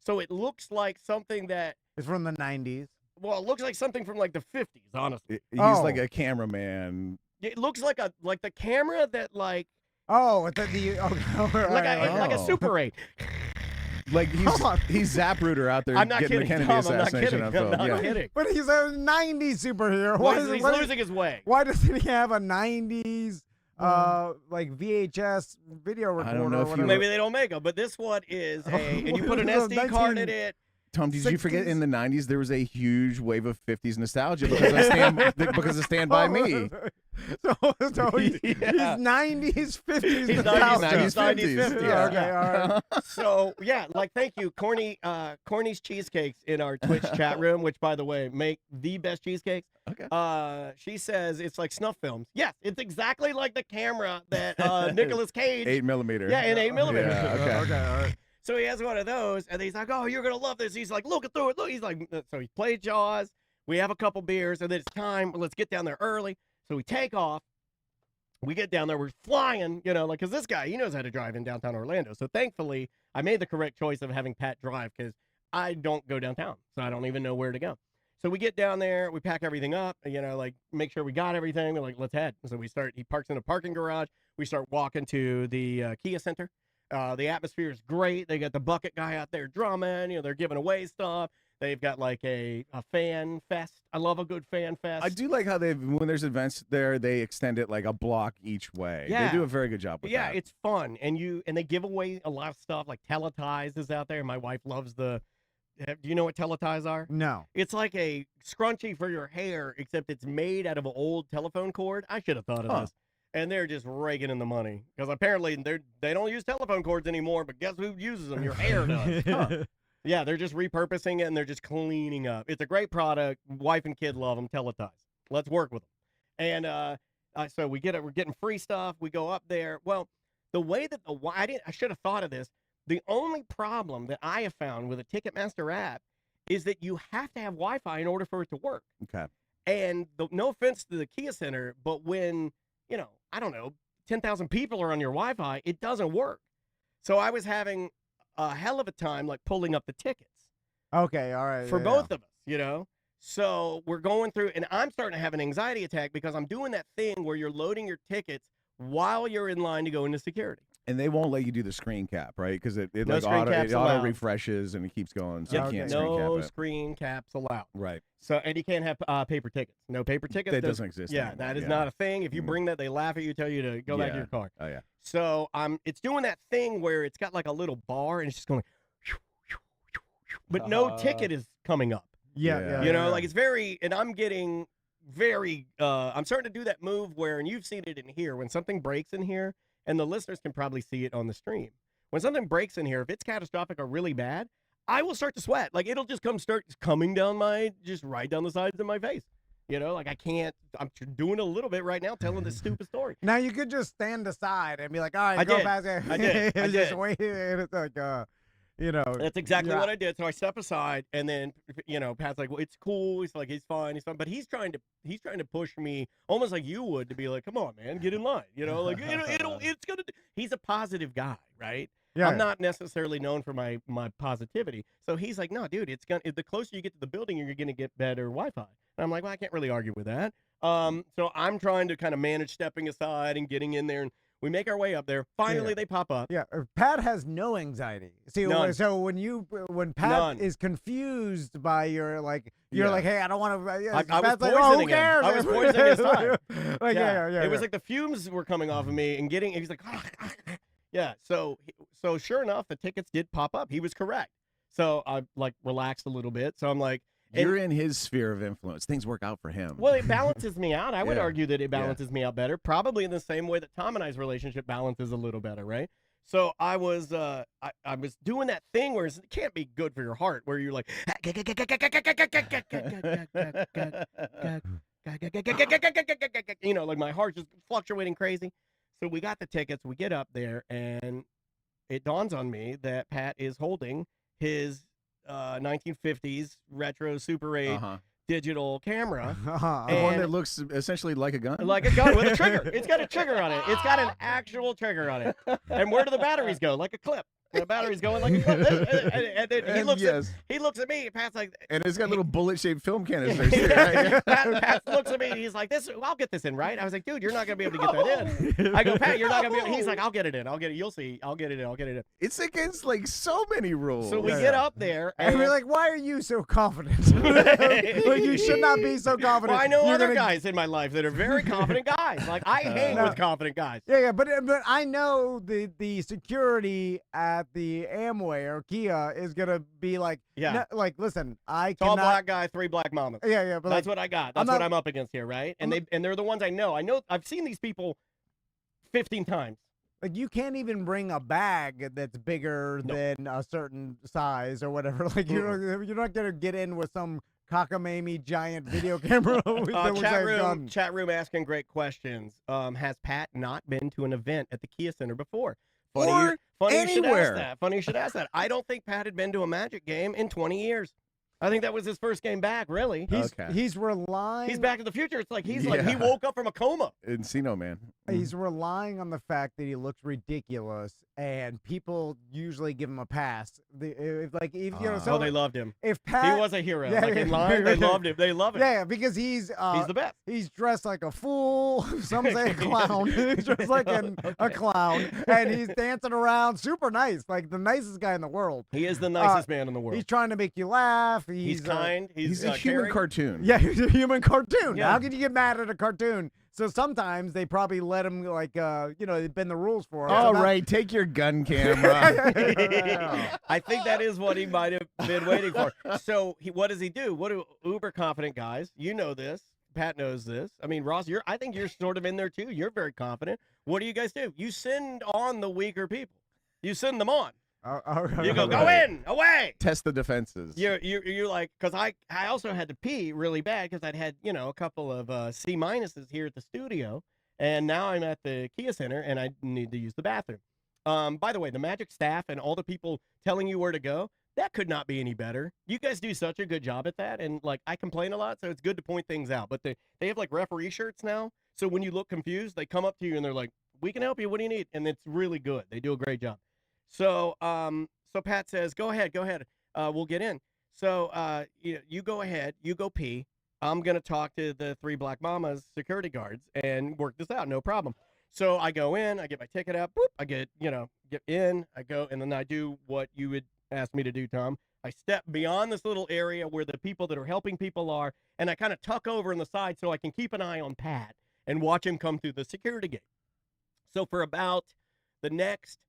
so it looks like something that. It's from the 90s. Well, it looks like something from like the 50s, honestly. He's like a cameraman. It looks like the camera that like Okay, like a Super 8. Like he's Zapruder out there I'm not getting kidding. the Kennedy Tom, I'm not assassination kidding. on film. I'm not Yeah. kidding. But he's a 90s superhero. Well, he's losing his way. Why doesn't he have a 90s like VHS video recorder? I don't know or if you whatever? Maybe they don't make them, but this one is and you put an SD card in it. Tom, did you forget 60s? in the 90s there was a huge wave of 50s nostalgia because of Stand By Me? So he's 90s, 50s. He's nostalgia. 90s, 50s. Yeah. Okay, all right. So yeah, like thank you, Corny's Cheesecakes in our Twitch chat room, which by the way make the best cheesecakes. Okay. She says it's like snuff films. Yes, it's exactly like the camera that Nicolas Cage. 8mm. Yeah, in 8mm. Yeah, okay. Okay, all right. So he has one of those, and he's like, "Oh, you're gonna love this." He's like, "Look through it, look." He's like, so he played Jaws. We have a couple beers, and then it's time. Let's get down there early. So we take off. We get down there. We're flying, like because this guy he knows how to drive in downtown Orlando. So thankfully, I made the correct choice of having Pat drive because I don't go downtown, so I don't even know where to go. So we get down there. We pack everything up. Like make sure we got everything. We're like, let's head. So we start. He parks in a parking garage. We start walking to the Kia Center. The atmosphere is great. They got the bucket guy out there drumming. They're giving away stuff. They've got like a fan fest. I love a good fan fest. I do like how when there's events there, they extend it like a block each way. Yeah. They do a very good job with that. Yeah, it's fun. And they give away a lot of stuff like teleties is out there. My wife loves do you know what teleties are? No. It's like a scrunchie for your hair, except it's made out of an old telephone cord. I should have thought of this. And they're just raking in the money because apparently they don't use telephone cords anymore. But guess who uses them? Your hair does. Yeah, they're just repurposing it and they're just cleaning up. It's a great product. Wife and kid love them. Teleties. Let's work with them. And so we're getting free stuff. We go up there. Well, the way that I should have thought of this. The only problem that I have found with a Ticketmaster app is that you have to have Wi-Fi in order for it to work. Okay. And no offense to the Kia Center, but when I don't know, 10,000 people are on your Wi-Fi, it doesn't work. So I was having a hell of a time like pulling up the tickets. Okay, all right. For both of us, So we're going through, and I'm starting to have an anxiety attack because I'm doing that thing where you're loading your tickets while you're in line to go into security. And they won't let you do the screen cap, right? Because it No screen auto caps allowed. refreshes and it keeps going, so Yep, you can't screen cap no it. screen caps allowed. Right. So, and you can't have paper tickets. No paper tickets. That doesn't exist Yeah, anymore, that is yeah. not a thing. If you bring that, they laugh at you, tell you to go back to your car. Oh, yeah. So it's doing that thing where it's got like a little bar and it's just going, but no ticket is coming up. Yeah. You know, like it's very, and I'm getting very, I'm starting to do that move where, and you've seen it in here, when something breaks in here, and the listeners can probably see it on the stream. When something breaks in here, if it's catastrophic or really bad, I will start to sweat. Like it'll just start coming down just right down the sides of my face. You know, like I can't, I'm doing a little bit right now telling this stupid story. Now you could just stand aside and be like, all right, I go did. past it. I did. I Just did. wait. And it's like, you know. That's exactly yeah. what I did. So I step aside, and then, you know, Pat's like, well, it's cool. He's like, he's fine. But he's trying to push me almost like you would to be like, come on, man, get in line. You know, like, it's going to, he's a positive guy, right? Yeah. I'm not necessarily known for my positivity. So he's like, no, dude, the closer you get to the building, you're going to get better Wi-Fi. And I'm like, well, I can't really argue with that. So I'm trying to kind of manage stepping aside and getting in there, and we make our way up there. Finally, they pop up. Yeah, Pat has no anxiety. See, None. so when Pat None. is confused by your like, you're like, hey, I don't want to. I was Pat's like, oh, who poisoning him. cares? I was poisoning his time. Like, yeah. It was like the fumes were coming off of me and he's like, yeah. So sure enough, the tickets did pop up. He was correct. So I like relaxed a little bit. So I'm like, You're in his sphere of influence. Things work out for him. well, it balances me out. I would Yeah. argue that it balances me out better, probably in the same way that Tom and I's relationship balances a little better, right? So I was doing that thing where it can't be good for your heart, where you're like, you know, like my heart just fluctuating crazy. So we got the tickets, we get up there, and it dawns on me that Pat is holding his 1950s retro Super 8 digital camera. The one that looks essentially like a gun? Like a gun with a trigger. It's got a trigger on it. It's got an actual trigger on it. And where do the batteries go? Like a clip. The battery's going like a clip. And then he looks at me. Pat's like, and it's got little bullet-shaped film canisters. Too, right? Pat looks at me. And he's like, I'll get this in, right? I was like, dude, you're not gonna be able to get that in. I go, Pat, you're not gonna be able. He's like, I'll get it in. I'll get it. You'll see. I'll get it in. It's against like so many rules. So we get up there, and we're like, why are you so confident? Like, you should not be so confident. Well, I know other guys in my life that are very confident guys. Like I hang with confident guys. Yeah, but I know the security at the Amway or Kia is gonna be like, like, listen, I tall cannot. black guy, 3 black mamas. Yeah, but that's what I got. That's what I'm up against here, right? And they're the ones I know. I've seen these people 15 times. Like, you can't even bring a bag that's bigger than a certain size or whatever. Like, you're not gonna get in with some cockamamie giant video camera. Chat room asking great questions. Has Pat not been to an event at the Kia Center before? Funny you should ask that. I don't think Pat had been to a Magic game in 20 years. I think that was his first game back, really. He's relying. He's Back to the Future. It's like he woke up from a coma. Encino Man. He's relying on the fact that he looks ridiculous, and people usually give him a pass. They loved him. If Pat, he was a hero. In line, they loved him. They love him. Yeah, because he's the best. He's dressed like a fool. Some say a clown. He's dressed like a clown, and he's dancing around, super nice, like the nicest guy in the world. He is the nicest man in the world. He's trying to make you laugh. He's kind. He's a human cartoon. Yeah, he's a human cartoon. Yeah. How can you get mad at a cartoon? So sometimes they probably let him, like, they bend the rules for him. All right, take your gun camera. I think that is what he might have been waiting for. So what does he do? What do uber confident guys? You know this. Pat knows this. I mean, Ross, I think you're sort of in there too. You're very confident. What do you guys do? You send on the weaker people. You send them on. You go in, away. Test the defenses. You're like, because I also had to pee really bad because I'd had, a couple of C minuses here at the studio. And now I'm at the Kia Center and I need to use the bathroom. By the way, the Magic staff and all the people telling you where to go, that could not be any better. You guys do such a good job at that. And like, I complain a lot, so it's good to point things out. But they have like referee shirts now. So when you look confused, they come up to you and they're like, we can help you. What do you need? And it's really good. They do a great job. So Pat says, go ahead. We'll get in. So, you go ahead, you go pee. I'm going to talk to the 3 black mamas security guards and work this out. No problem. So I go in, I get my ticket out. Boop, I get in, I go, and then I do what you would ask me to do, Tom. I step beyond this little area where the people that are helping people are, and I kind of tuck over in the side so I can keep an eye on Pat and watch him come through the security gate. So for about the next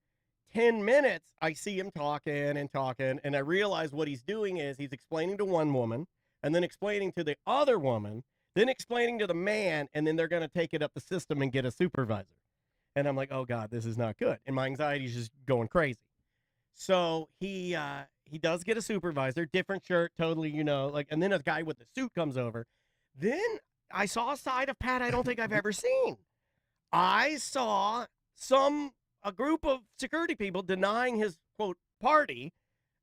10 minutes, I see him talking, and I realize what he's doing is he's explaining to one woman, and then explaining to the other woman, then explaining to the man, and then they're going to take it up the system and get a supervisor. And I'm like, oh God, this is not good. And my anxiety is just going crazy. So he does get a supervisor, different shirt, totally, like, and then a guy with the suit comes over. Then I saw a side of Pat I don't think I've ever seen. I saw a group of security people denying his, quote, party,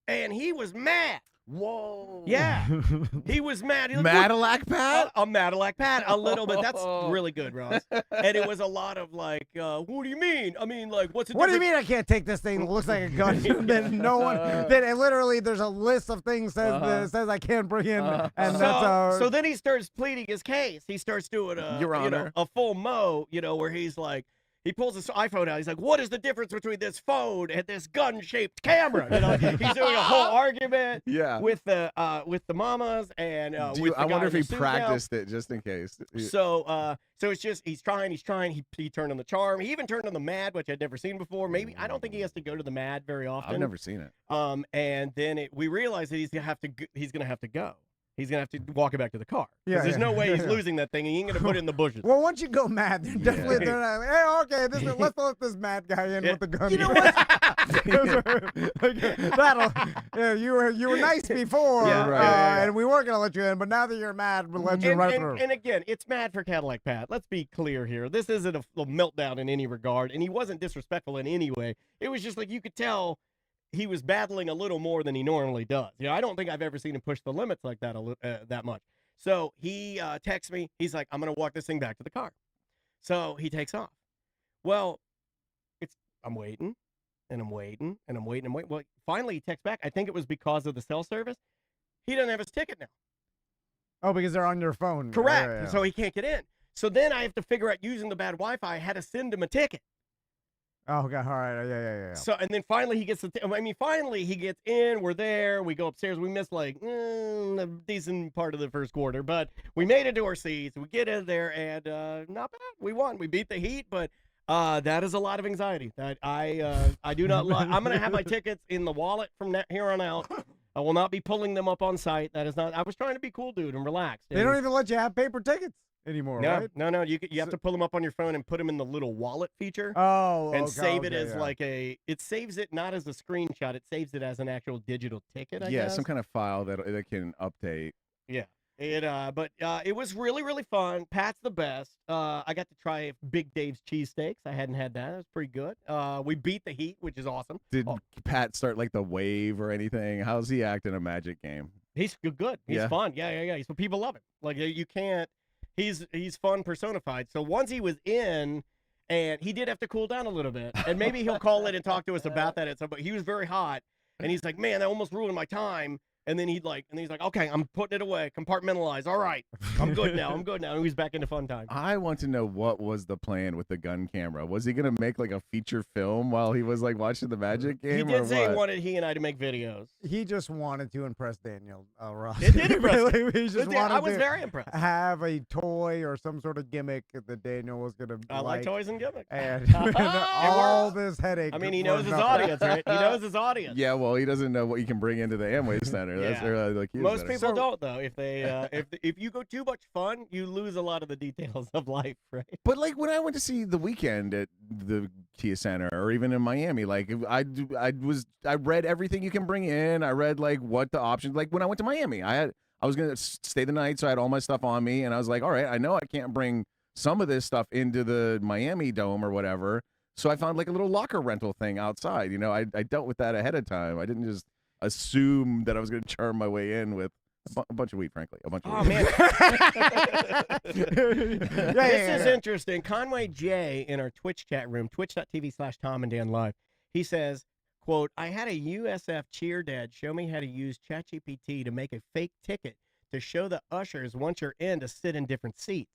and he was mad. Whoa. Yeah. He was mad. He looked, Madillac Pat? a Madillac Pat, a little bit. That's really good, Ross. And it was a lot of like, what do you mean? I mean, like, what's the What do you difference? mean I can't take this thing that looks like a gun? Then no one. Then it literally, there's a list of things that says I can't bring in, and that's So then he starts pleading his case. He starts doing Your Honor. a full mo, where he's like, he pulls his iPhone out. He's like, what is the difference between this phone and this gun-shaped camera? He's doing a whole argument with the mamas and with the I wonder guy if in he the suit practiced it just in case. So it's just he's trying. He turned on the charm. He even turned on the mad, which I'd never seen before. Maybe I don't think he has to go to the mad very often. I've never seen it. And then we realize that he's gonna have to go. He's gonna have to walk it back to the car. Yeah, There's no way he's yeah. losing that thing. He ain't gonna put it in the bushes. Well, once you go mad, they're definitely they're not like, hey, okay, let's let this mad guy in with the gun. You know what? You were nice before, Yeah, right. and we weren't gonna let you in, but now that you're mad, we'll let you right through. And again, it's mad for Cadillac Pat. Let's be clear here. This isn't a meltdown in any regard, and he wasn't disrespectful in any way. It was just like you could tell he was battling a little more than he normally does. I don't think I've ever seen him push the limits like that that much. So he texts me. He's like, I'm going to walk this thing back to the car. So he takes off. Well, I'm waiting, and I'm waiting, and I'm waiting, and waiting. Well, finally he texts back. I think it was because of the cell service. He doesn't have his ticket now. Oh, because they're on your phone. Correct. Yeah. So he can't get in. So then I have to figure out using the bad Wi-Fi how to send him a ticket. Oh, God. All right. Yeah. So, and then finally he gets finally he gets in. We're there. We go upstairs. We missed like a decent part of the first quarter, but we made it to our seats. We get in there, and not bad. We won. We beat the Heat, but that is a lot of anxiety. That I do not like. I'm gonna have my tickets in the wallet from here on out. I will not be pulling them up on site. That is not. I was trying to be cool, dude, and relaxed. They don't even let you have paper tickets anymore, right? No. You have to pull them up on your phone and put them in the little wallet feature. Oh, and okay, save it okay, as yeah. it saves it not as a screenshot. It saves it as an actual digital ticket. I Yeah, guess. some kind of file that can update. Yeah. But it was really, really fun. Pat's the best. I got to try Big Dave's cheesesteaks. I hadn't had that. It was pretty good. We beat the Heat, which is awesome. Did Pat start like the wave or anything? How's he act in a Magic game? He's good. He's Yeah. fun. Yeah. So people love him. Like you can't. He's fun personified. So once he was in, and he did have to cool down a little bit, and maybe he'll call in and talk to us about that at some point. He was very hot, and he's like, man, that almost ruined my time. And then he's like, okay, I'm putting it away, compartmentalize. All right, I'm good now. And he's back into fun time. I want to know what was the plan with the gun camera. Was he gonna make like a feature film while he was like watching the Magic game? He did or say what? he wanted he and I to make videos. He just wanted to impress Daniel Ross. It did impress me. He just wanted I was to very impressed. have a toy or some sort of gimmick that Daniel was going to I like toys and gimmicks. And all works. this headache. I mean, he for knows his nothing. audience, right? He knows his audience. Yeah, well, he doesn't know what you can bring into the Amway Center. That's Yeah. like Most people don't though. If they if you go too much fun, you lose a lot of the details of life, right? But like when I went to see The Weeknd at the Kia Center, or even in Miami, like I read everything you can bring in. I read like what the options. Like when I went to Miami, I was gonna stay the night, so I had all my stuff on me, and I was like, all right, I know I can't bring some of this stuff into the Miami Dome or whatever. So I found like a little locker rental thing outside. I dealt with that ahead of time. I didn't just assume that I was going to charm my way in with a bunch of weed, frankly. A bunch of Oh weed. man, this is yeah. interesting. Conway J in our Twitch chat room, twitch.tv/Tom and Dan Live. He says, "Quote: I had a USF cheer dad show me how to use ChatGPT to make a fake ticket to show the ushers once you're in to sit in different seats.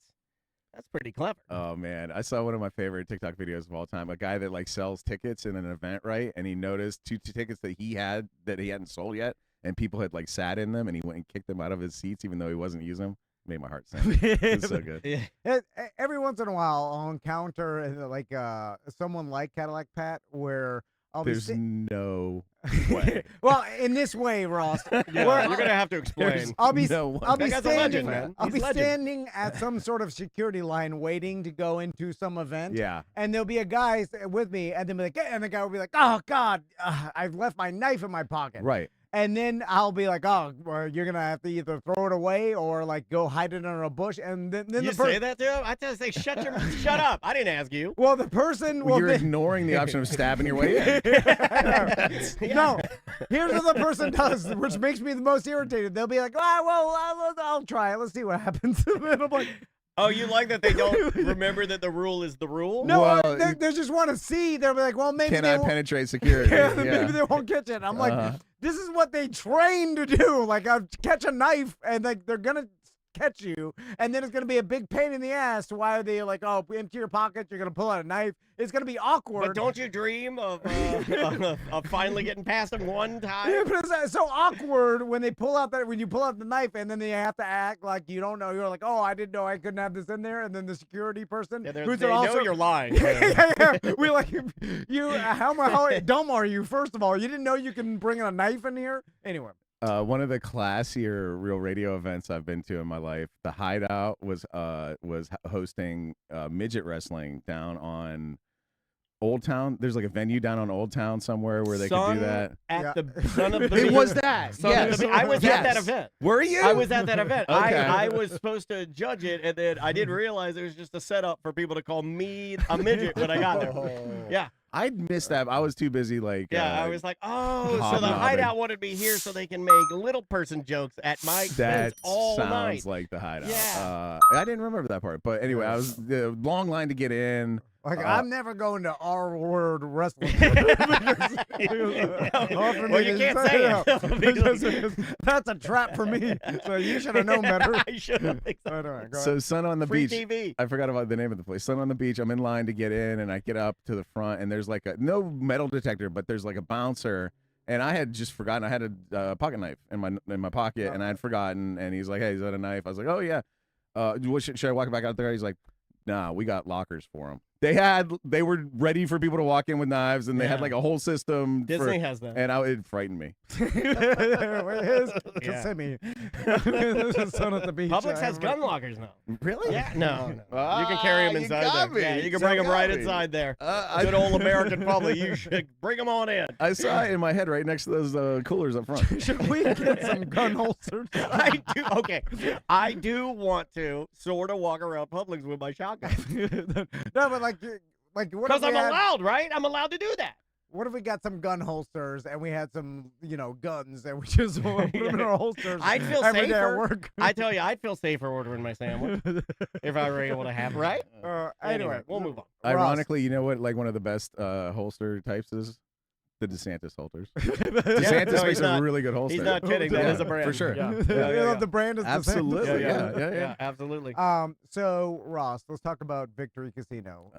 That's pretty clever." Oh man, I saw one of my favorite TikTok videos of all time. A guy that like sells tickets in an event, right? And he noticed two tickets that he hadn't sold yet, and people had like sat in them, and he went and kicked them out of his seats, even though he wasn't using them. Made my heart sing. It's so good. Yeah. Every once in a while, I'll encounter like someone like Cadillac Pat, where I'll be There's no way. well, in this way, Ross. Yeah, where- you're gonna have to explain. There's I'll be no way. I'll be That guy's a standing legend, man. I'll He's be a legend. standing at some sort of security line waiting to go into some event. Yeah. And there'll be a guy with me, and then be like, and the guy will be like, "Oh God, I've left my knife in my pocket." Right. And then I'll be like, "Oh, well, you're gonna have to either throw it away or like go hide it under a bush." And then You the say that to him? I tell you, say, shut up. I didn't ask you. well, the person Well, will. you're ignoring the option of stabbing your way in. No, here's what the person does, which makes me the most irritated. They'll be like, I'll try it. Let's see what happens." And then I'm like, Oh, you like that they don't remember that the rule is the rule? no, Well, they just want to see. They'll be like, well, maybe Can they I won't. penetrate security? Yeah, maybe they won't catch it. I'm like, this is what they train to do. Like, I'll catch a knife, and like they're gonna catch you, and then it's gonna be a big pain in the ass. Why are they like, oh, empty your pocket? You're gonna pull out a knife. It's gonna be awkward. But don't you dream of finally getting past him one time? Yeah, but it's so awkward when they pull out when you pull out the knife, and then they have to act like you don't know. You're like, oh, I didn't know I couldn't have this in there, and then the security person, Yeah, who's they also know you're lying. yeah. We're like, you, how dumb are you? First of all, you didn't know you can bring a knife in here. Anyway, One of the classier real radio events I've been to in my life, the Hideout was hosting midget wrestling down on Old Town. There's like a venue down on Old Town somewhere where they could do that. At the son of the It Beast. was that. Son of the Beast. I was at that event. Were you? I was at that event. Okay. I was supposed to judge it, and then I didn't realize it was just a setup for people to call me a midget when I got there. Yeah. I missed that. I was too busy. Like, Yeah, I was like, oh, so the hobnobbing. Hideout wanted me here so they can make little person jokes at my expense that all sounds night. like the Hideout. Yeah. I didn't remember that part, but anyway, I was the long line to get in. like I'm never going to R word wrestling. Well, you can't say it. That's a trap for me. So you should have known better. I should have. Anyway, go So ahead. Sun on the Free Beach. TV. I forgot about the name of the place. Sun on the Beach. I'm in line to get in, and I get up to the front, and there's like no metal detector, but there's like a bouncer, and I had just forgotten I had a pocket knife in my pocket, and I had forgotten. And he's like, "Hey, is that a knife?" I was like, "Oh yeah." Should I walk back out there? He's like, "Nah, we got lockers for them." They were ready for people to walk in with knives, and they had Yeah. like a whole system. Disney has that. And it frightened me. Where's Yeah. Kissimmee? This is Sun at the Beach. Publix has gun lockers now. Really? Yeah, no. You can carry them you inside got there. me. Yeah, you can So bring them got right me. inside there. I- Good old American Public. You should bring them on in. I saw it in my head right next to those coolers up front. Should we get some gun holsters? I do. Okay, I do want to sort of walk around Publix with my shotgun No, but like what if because we I'm had- allowed, right? I'm allowed to do that. What if we got some gun holsters and we had some, guns and we just put them in our holsters? I'd feel every day at safer. work. I tell you, I'd feel safer ordering my sandwich if I were able to have. Right? Anyway, we'll move on. Ironically, you know what? Like one of the best holster types is the DeSantis holsters. Yeah, DeSantis no, he's makes not- a really good holster. He's not kidding. That Yeah, is a brand for sure. Yeah, You yeah, know, yeah. the brand is the same. Absolutely. Yeah, Yeah. absolutely. So Ross, let's talk about Victory Casino.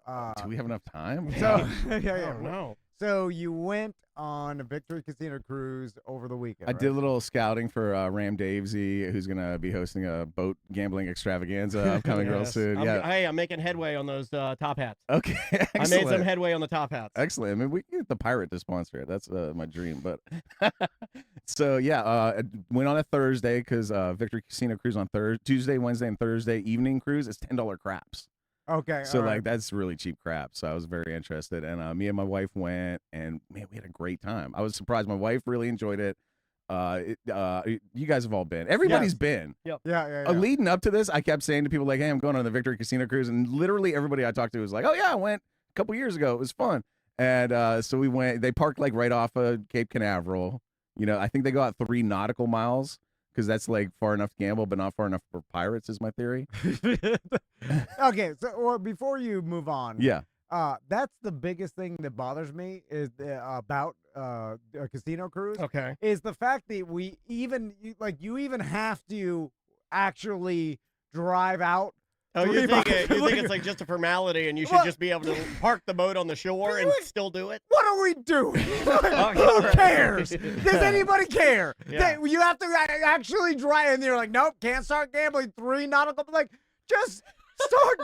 Do we have enough time? So yeah. Oh, no. So you went on a Victory Casino cruise over the weekend. I right? did a little scouting for Ram Davesy, who's going to be hosting a boat gambling extravaganza upcoming real Yes. soon. Hey, I'm making headway on those top hats. Okay. I made some Excellent. headway on the top hats. Excellent. I mean, we can get the pirate to sponsor it. That's my dream. But so yeah, I went on a Thursday because Victory Casino cruise on Tuesday, Wednesday, and Thursday evening cruise is $10 craps. Okay. So all like right. that's really cheap crap. So I was very interested, and me and my wife went, and man, we had a great time. I was surprised. My wife really enjoyed it. You guys have all been. Everybody's been. Yeah. Leading up to this, I kept saying to people like, "Hey, I'm going on the Victory Casino cruise," and literally everybody I talked to was like, "Oh yeah, I went a couple years ago. It was fun." And so we went. They parked like right off of Cape Canaveral. I think they go out 3 nautical miles because that's like far enough to gamble, but not far enough for pirates, is my theory. Okay. So before you move on, Yeah. that's the biggest thing that bothers me is about a casino cruise. Okay. Is the fact that you even have to actually drive out. Oh, you 3 think, miles. you think it's like just a formality and you should What? just be able to park the boat on the shore and still do it? What are we doing? all Who right. cares? Does anybody care? Yeah. That you have to actually drive, and you're like, nope, can't start gambling 3 nautical. Like, just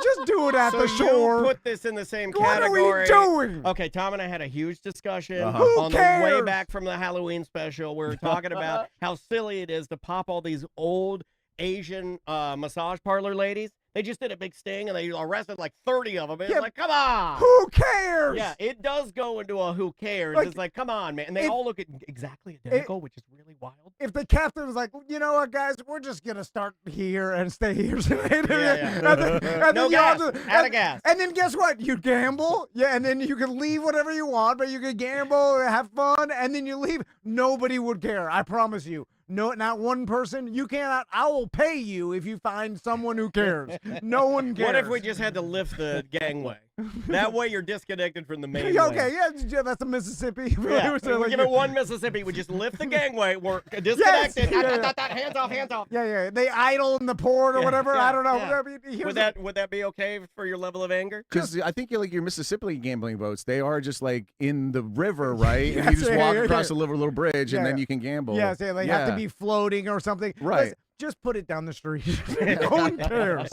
Just do it at So the shore. you put this in the same What category. are we doing? Okay, Tom and I had a huge discussion Who on the way cares? back from the Halloween special. We were talking about how silly it is to pop all these old Asian massage parlor ladies. They just did a big sting and they arrested like 30 of them. And Yeah, it's like, come on. Who cares? Yeah, it does go into a who cares. Like, It's like, come on, man. And they if- all look exactly identical, which is really wild. If the captain was like, you know what, guys, we're just gonna start here and stay here tonight. Yeah. And No then gas. y'all Out of gas. And then guess what? You gamble, and then you can leave whatever you want, but you can gamble, have fun, and then you leave. Nobody would care. I promise you. No, not one person. You cannot. I will pay you if you find someone who cares. No one cares. What if we just had to lift the gangway? That way you're disconnected from the main Yeah, lane. okay, yeah, that's a Mississippi. Yeah, So, we like, give it one Mississippi. We just lift the gangway. We're disconnected. yeah. Hands off, hands off. Yeah. They idle in the port or whatever. yeah, I don't know. yeah. I mean, here's Would that be okay for your level of anger? Because I think like your Mississippi gambling boats, they are just like in the river, right? And Yes, you just yeah, walk yeah, across yeah. a little bridge, Yeah, and then yeah. you can gamble. Yeah, so they have to be floating or something. Right. Listen, just put it down the street. No one cares.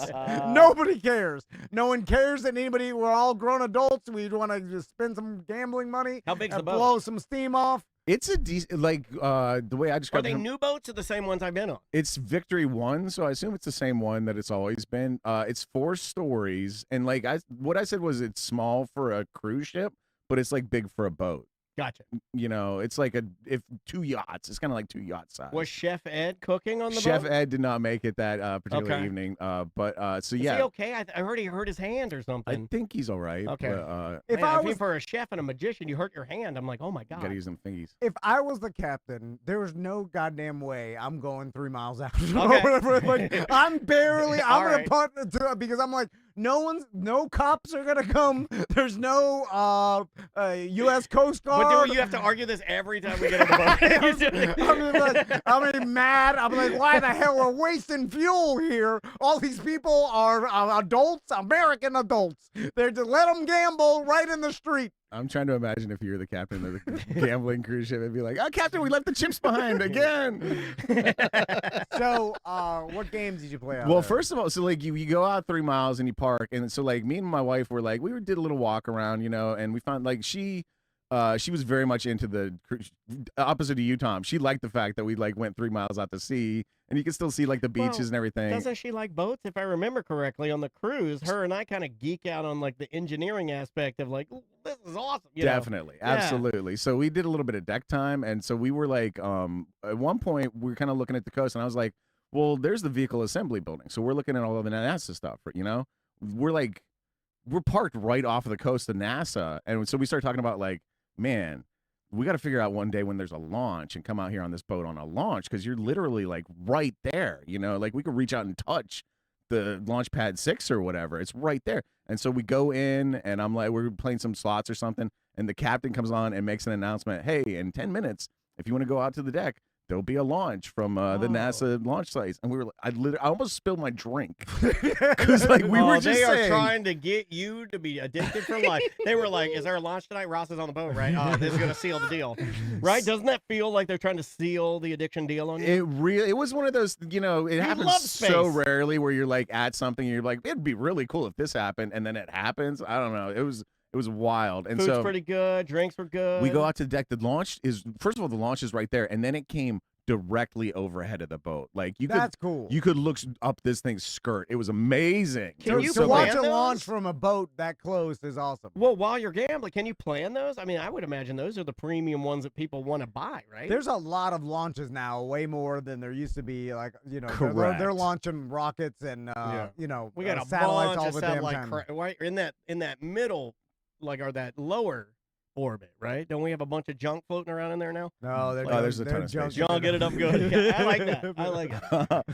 Nobody cares. No one cares that anybody. We're all grown adults. We want to just spend some gambling money. How big's the and boat? blow some steam off. It's a decent, like the way I Are described they it. new boats or the same ones I've been on? It's Victory 1, so I assume it's the same one that it's always been. It's 4 stories, and like what I said was it's small for a cruise ship, but it's like big for a boat. Gotcha. You know, it's like if 2 yachts. It's kind of like 2 yacht size. Was Chef Ed cooking on the Chef boat? Ed did not make it that particular Okay. evening, but so Is yeah, he okay? I heard he hurt his hand or I something. think he's all right. Okay. But, If Man, I mean, was for a chef and a magician, you hurt your hand. I'm like, oh my god. gotta use them thingies. if I was the captain, there was no goddamn way I'm going 3 miles out. Or Okay. whatever. Like, I'm barely. I'm All gonna right. put because I'm like, no cops are gonna come. There's no U.S. Coast Guard. But do you have to argue this every time we get on the boat? I'm gonna be mad. I'm like, why the hell we're wasting fuel here? All these people are adults, American adults. They're to let them gamble right in the street. I'm trying to imagine if you're the captain of the gambling cruise ship and be like, "Oh, Captain, we left the chips behind again." So, what games did you play out Well, there? first of all, so like you go out 3 miles and you park, and so like me and my wife were like did a little walk around, you know, and we found like she was very much into the opposite of you, Tom. She liked the fact that we like went 3 miles out to sea, and you can still see like the beaches Well, and everything. Doesn't she like boats? If I remember correctly, on the cruise, her and I kind of geek out on like the engineering aspect of like, "Ooh, this is awesome. You know? Definitely, Yeah. absolutely. So we did a little bit of deck time, and so we were like, at one point we were kind of looking at the coast, and I was like, well, there's the vehicle assembly building, so we're looking at all of the NASA stuff, you know. We're parked right off of the coast of NASA, and so we started talking about like, man, we got to figure out one day when there's a launch and come out here on this boat on a launch, because you're literally like right there, you know, like we could reach out and touch the launch pad 6 or whatever. It's right there. And so we go in, and I'm like, we're playing some slots or something, and the captain comes on and makes an announcement. Hey, in 10 minutes, if you want to go out to the deck, there'll be a launch from the NASA launch sites. And we were, I almost spilled my drink because like we were just they are saying, trying to get you to be addicted for life. They were like, "Is there a launch tonight? Ross is on the boat, right? Oh, this is gonna seal the deal, right? Doesn't that feel like they're trying to seal the addiction deal on you?" it was one of those, you know, it love happens so space. rarely where you're like at something and you're like, it'd be really cool if this happened, and then it happens. I don't know. It was wild. And Food's so pretty good. Drinks were good. we go out to the deck. The launch is, first of all, the launch is right there, and then it came directly overhead of the boat. Like That's cool. you could look up this thing's skirt. It was amazing. Can to you to plan watch a those? launch from a boat that close is awesome. Well, while you're gambling, can you plan those? I mean, I would imagine those are the premium ones that people want to buy, right? There's a lot of launches now, way more than there used to be. Like, you know, they're Correct. launching rockets and you know, we got a satellites bunch all of the stuff damn like time. right in that middle, like, or that lower orbit, right? Don't we have a bunch of junk floating around in there now? No, they're there's a they're ton of junk- space. Y'all get it up good. Yeah, I like that. I like it.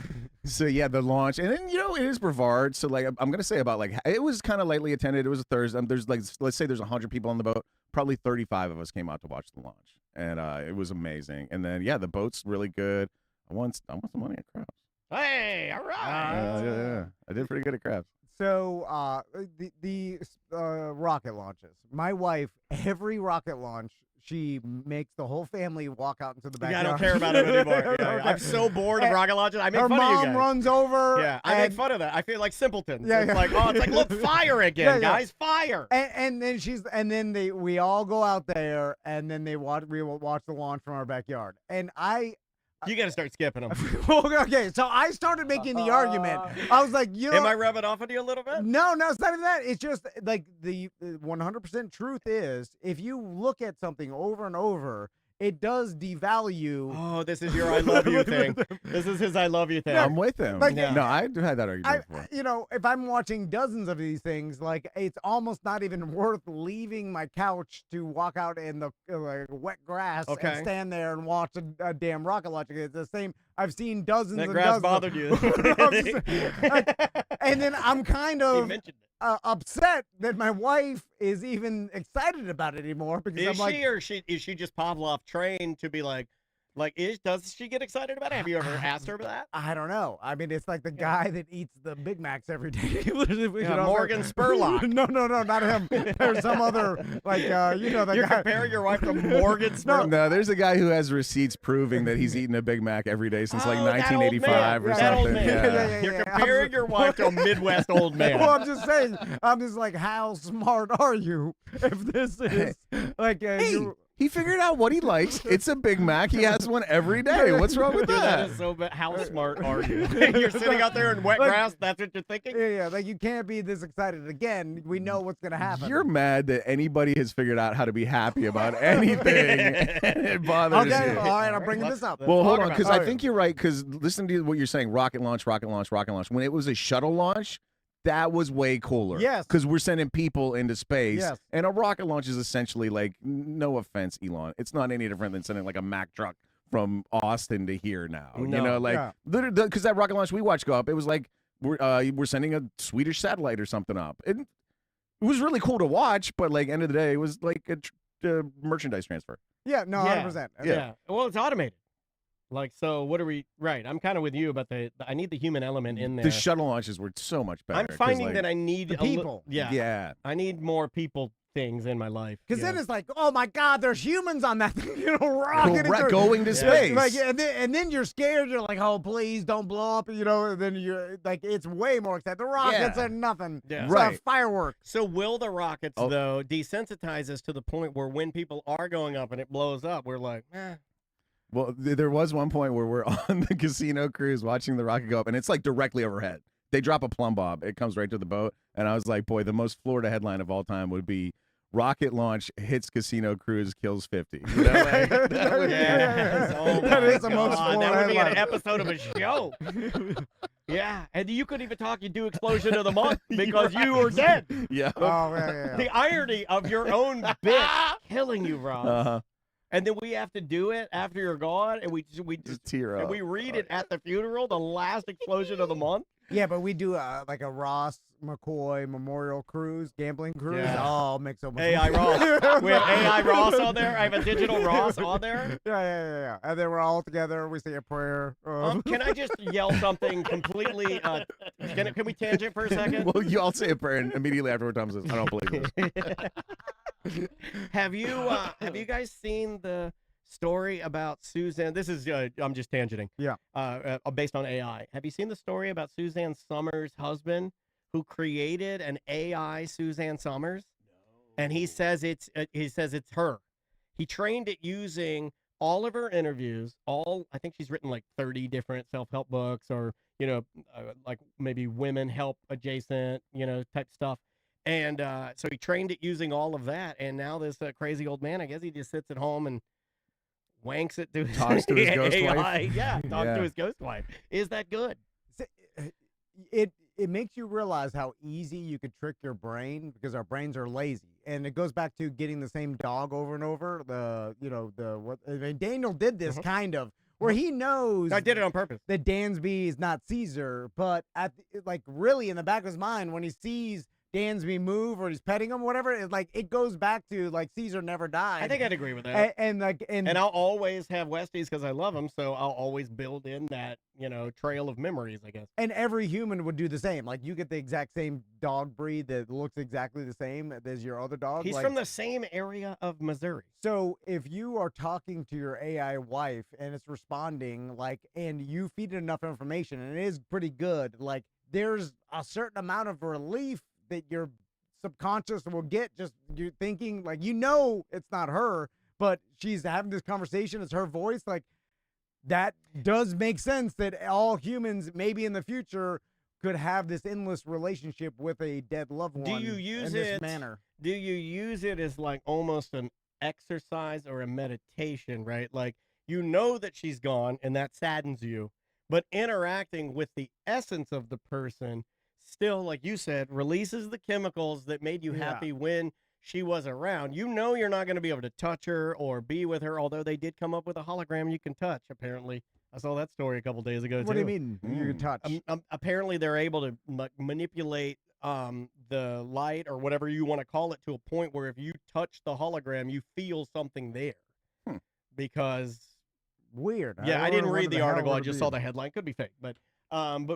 So yeah, the launch, and then, you know, it is Brevard. So like I'm gonna say about like it was kind of lightly attended. It was a Thursday. There's like, let's say there's 100 people on the boat. Probably 35 of us came out to watch the launch, and it was amazing. And then yeah, the boat's really good. I won some money at craps. Hey, all right. Yeah, I did pretty good at craps. So the rocket launches. My wife, every rocket launch, she makes the whole family walk out into the backyard. I don't care about it anymore. Yeah, Okay. I'm so bored of rocket launches. I make Her fun of you mom guys. runs over. Yeah, I make fun of that. I feel like simpletons. Yeah, It's yeah. like, oh, it's like, look, fire again, Yeah, yeah. guys, fire. And then we all go out there, and then we watch the launch from our backyard. And You got to start skipping them. okay, so I started making the argument. I was like, Am I rubbing off on you a little bit? No, it's not even that. It's just like the 100% truth is, if you look at something over and over, it does devalue. Oh, this is your I love you thing. This is his I love you thing. I'm with him. Like, No, I had that argument before. If I'm watching dozens of these things, like it's almost not even worth leaving my couch to walk out in the wet grass and stand there and watch a damn rocket launch. It's the same. I've seen dozens That and grass dozens. bothered you. And then I'm kind You of mentioned it. upset that my wife is even excited about it anymore because I'm like, Is she just Pavlov trained to be like does she get excited about it? Have you ever asked her about that? I don't know. I mean, it's like the guy that eats the Big Macs every day. Morgan Spurlock. No, not him. There's some other, like, the You're guy. comparing your wife to Morgan Spurlock. No, there's a guy who has receipts proving that he's eaten a Big Mac every day since like Oh, that old 1985 or man. That old something. man. Yeah. You're comparing your wife to a Midwest old man. Well, I'm just saying. I'm just like, how smart are you if this is like He figured out what he likes. It's a Big Mac. He has one every day. What's wrong with Dude, that that? is so bad. How smart are you? You're sitting out there in wet grass. That's what you're thinking? Yeah, like you can't be this excited again. We know what's gonna happen. You're mad that anybody has figured out how to be happy about anything. And it bothers okay. you. All right, I'm bringing this up. Well, hold talk on, about because it. I think you're right. Because listen to what you're saying: rocket launch. When it was a shuttle launch, that was way cooler. Yes. Because we're sending people into space. Yes. And a rocket launch is essentially like, no offense, Elon, it's not any different than sending like a Mack truck from Austin to here now. You No. know, like Yeah. literally, because that rocket launch we watched go up, it was like we're sending a Swedish satellite or something up. It was really cool to watch, but like end of the day, it was like a merchandise transfer. Yeah, no, Yeah. 100%. Yeah. Well, it's automated. Like, so what are we? Right. I'm kind of with you about I need the human element in there. The shuttle launches were so much better. I'm 'cause, finding like, that I need The a li- people. yeah. Yeah. I need more people things in my life. Because you then know? it's like, oh my God, there's humans on that thing, rocket Correct, going to space. Like, and then you're scared. You're like, oh, please don't blow up. And then you're like, it's way more exciting. The rockets Yeah. are nothing. Yeah. It's a Right. firework. So will the rockets Oh. though desensitize us to the point where when people are going up and it blows up, we're like, Well, there was one point where we're on the casino cruise watching the rocket go up, and it's like directly overhead. They drop a plumb bob. It comes right to the boat. And I was like, boy, the most Florida headline of all time would be rocket launch hits casino cruise kills 50. You know, like, that would be- yes. Oh That my is the most God, that Florida would be an headline. episode of a show. Yeah, and you couldn't even talk. You do explosion of the month because you were dead. Yeah. Oh, yeah. The irony of your own bit killing you, Rob. Uh-huh. And then we have to do it after you're gone, and we just Just tear up. and we read it at the funeral, the last explosion of the month. Yeah, but we do like a Ross McCoy memorial cruise, gambling cruise. Yeah. Oh, makes so much AI Ross. We have AI Ross on there. I have a digital Ross on there. Yeah. And then we're all together. We say a prayer. Can I just yell something completely? Can we tangent for a second? Well, you all say a prayer, and immediately afterward, Tom says, I don't believe this. Have you guys seen the story about Suzanne? This is I'm just tangenting. Yeah. Based on AI. Have you seen the story about Suzanne Summers' husband who created an AI Suzanne Summers? No. And he says it's her. He trained it using all of her interviews. I think she's written like 30 different self-help books, or like maybe women help adjacent type stuff. And so he trained it using all of that, and now this crazy old man, I guess he just sits at home and wanks it to Talks to his ghost AI. wife? Yeah, talks Yeah. to his ghost wife. Is that good? It makes you realize how easy you could trick your brain, because our brains are lazy, and it goes back to getting the same dog over and over. Daniel did this kind of where he knows I did it on purpose. that Dansby is not Caesar, but really in the back of his mind, when he sees Dansby move or he's petting him, whatever. It's like it goes back to like Caesar never died. I think I'd agree with that. And I'll always have Westies because I love them, so I'll always build in that, trail of memories, I guess. and every human would do the same. Like you get the exact same dog breed that looks exactly the same as your other dog. He's like, from the same area of Missouri. So if you are talking to your AI wife and it's responding, like, and you feed it enough information and it is pretty good, like there's a certain amount of relief that your subconscious will get just you thinking, like, it's not her, but she's having this conversation, it's her voice. Like that does make sense that all humans maybe in the future could have this endless relationship with a dead loved one. Do you use in this manner? Do you use it as like almost an exercise or a meditation, right? Like that she's gone and that saddens you, but interacting with the essence of the person still, like you said, releases the chemicals that made you happy when she was around. You're not going to be able to touch her or be with her, although they did come up with a hologram you can touch, apparently. I saw that story a couple days ago, What do you mean you can touch? Apparently they're able to manipulate the light or whatever you want to call it to a point where if you touch the hologram, you feel something there. Because Weird. I didn't read the article. I just saw the headline. Could be fake, but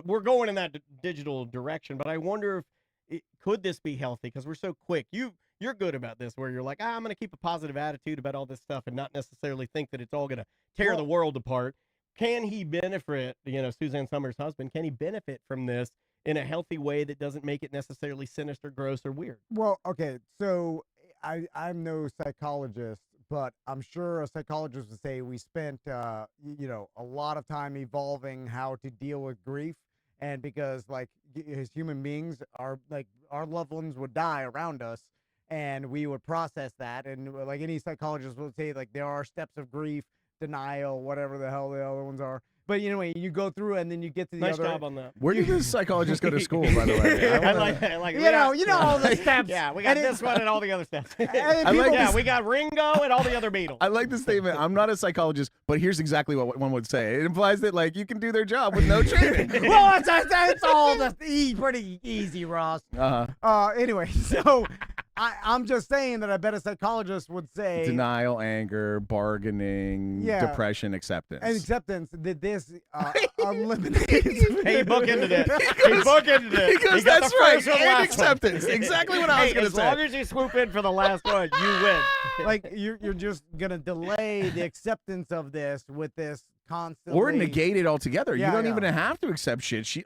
we're going in that digital direction. But I wonder if could this be healthy? Because we're so quick. You're good about this, where you're like, I'm going to keep a positive attitude about all this stuff and not necessarily think that it's all going to tear the world apart. Can he benefit? Suzanne Summers' husband. Can he benefit from this in a healthy way that doesn't make it necessarily sinister, gross, or weird? Well, okay, so I'm no psychologist, but I'm sure a psychologist would say we spent, a lot of time evolving how to deal with grief. And because, like, as human beings, our loved ones would die around us, and we would process that. And like any psychologist would say, like, there are steps of grief, denial, whatever the hell the other ones are. But you go through and then you get to the nice other. job on that. Where did this psychologist go to school, by the way? I like that. All the steps. Yeah, we got this one and all the other steps. this- We got Ringo and all the other Beatles. I like the statement. I'm not a psychologist, but here's exactly what one would say. It implies that like you can do their job with no training. Well, it's all just pretty easy, Ross. Anyway, so I'm just saying that I bet a psychologist would say Denial, anger, bargaining, depression, acceptance. and acceptance that this eliminates. Hey, he bookended it. He bookended it. Because got that's the right. first one, And last one. acceptance. Exactly what I was going to As say. long as you swoop in for the last one, you win. Like you're just gonna delay the acceptance of this with this constantly. Or negate it altogether. Yeah, You don't yeah. even have to accept shit. You're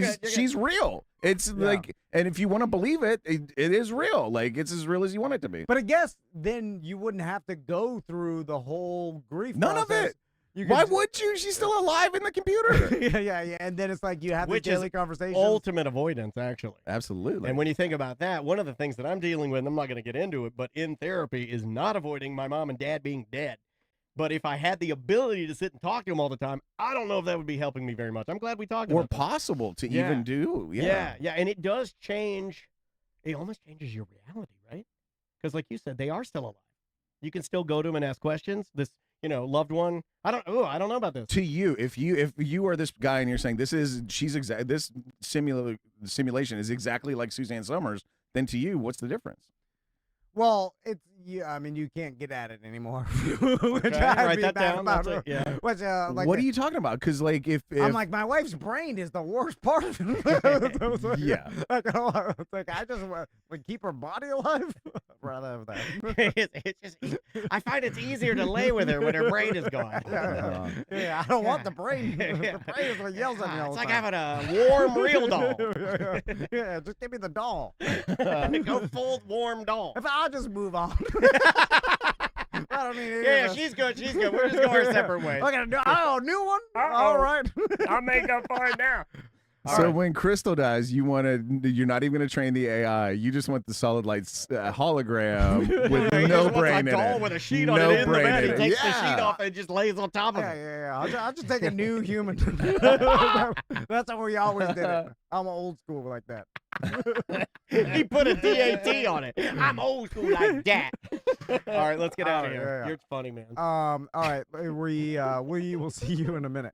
good. She's real. It's like, and if you want to believe it, it is real. Like it's as real as you want it to be. But I guess then you wouldn't have to go through the whole grief. None of process. it. You Why could would you? She's still alive in the computer. yeah. And then it's like you have Which the is daily conversations. Ultimate avoidance, actually. Absolutely. And when you think about that, one of the things that I'm dealing with, and I'm not going to get into it, but in therapy is not avoiding my mom and dad being dead. But if I had the ability to sit and talk to them all the time, I don't know if that would be helping me very much. I'm glad we talked or about that. possible to even do. Yeah. And it does change. It almost changes your reality, right? Because like you said, they are still alive. You can still go to them and ask questions. This, loved one. I don't know about this. To you, if you are this guy and you're saying this simulation is exactly like Suzanne Summers, then to you, what's the difference? Well, it's I mean, you can't get at it anymore. Okay, write that down. That's it, yeah. Which, like what are you talking about? Because like if I'm like, my wife's brain is the worst part of it. Yeah. It's like I just want to keep her body alive. Rather have that. it's just, I find it's easier to lay with her when her brain is gone. Yeah, I don't want the brain. The brain is what yells at me all It's the like time. having a warm, real doll. Yeah, just give me the doll. Go full warm doll. If I'll just move on. I don't need any Yeah, of this. she's good. We're just going our separate ways. I got a new one. Uh-oh. All right. I'll make up for it now. So when Crystal dies, you're not even going to train the AI. You just want the solid light hologram with no brain in a doll it. with a sheet on No it in the brain bed. He in it. takes the Yeah. sheet off and just lays on top of it. Yeah. I'll just take a new human. That's how we always did it. I'm old school like that. He put a DAT on it. I'm old school like that. All right, let's get out of here. Yeah. You're funny, man. All right. We will see you in a minute.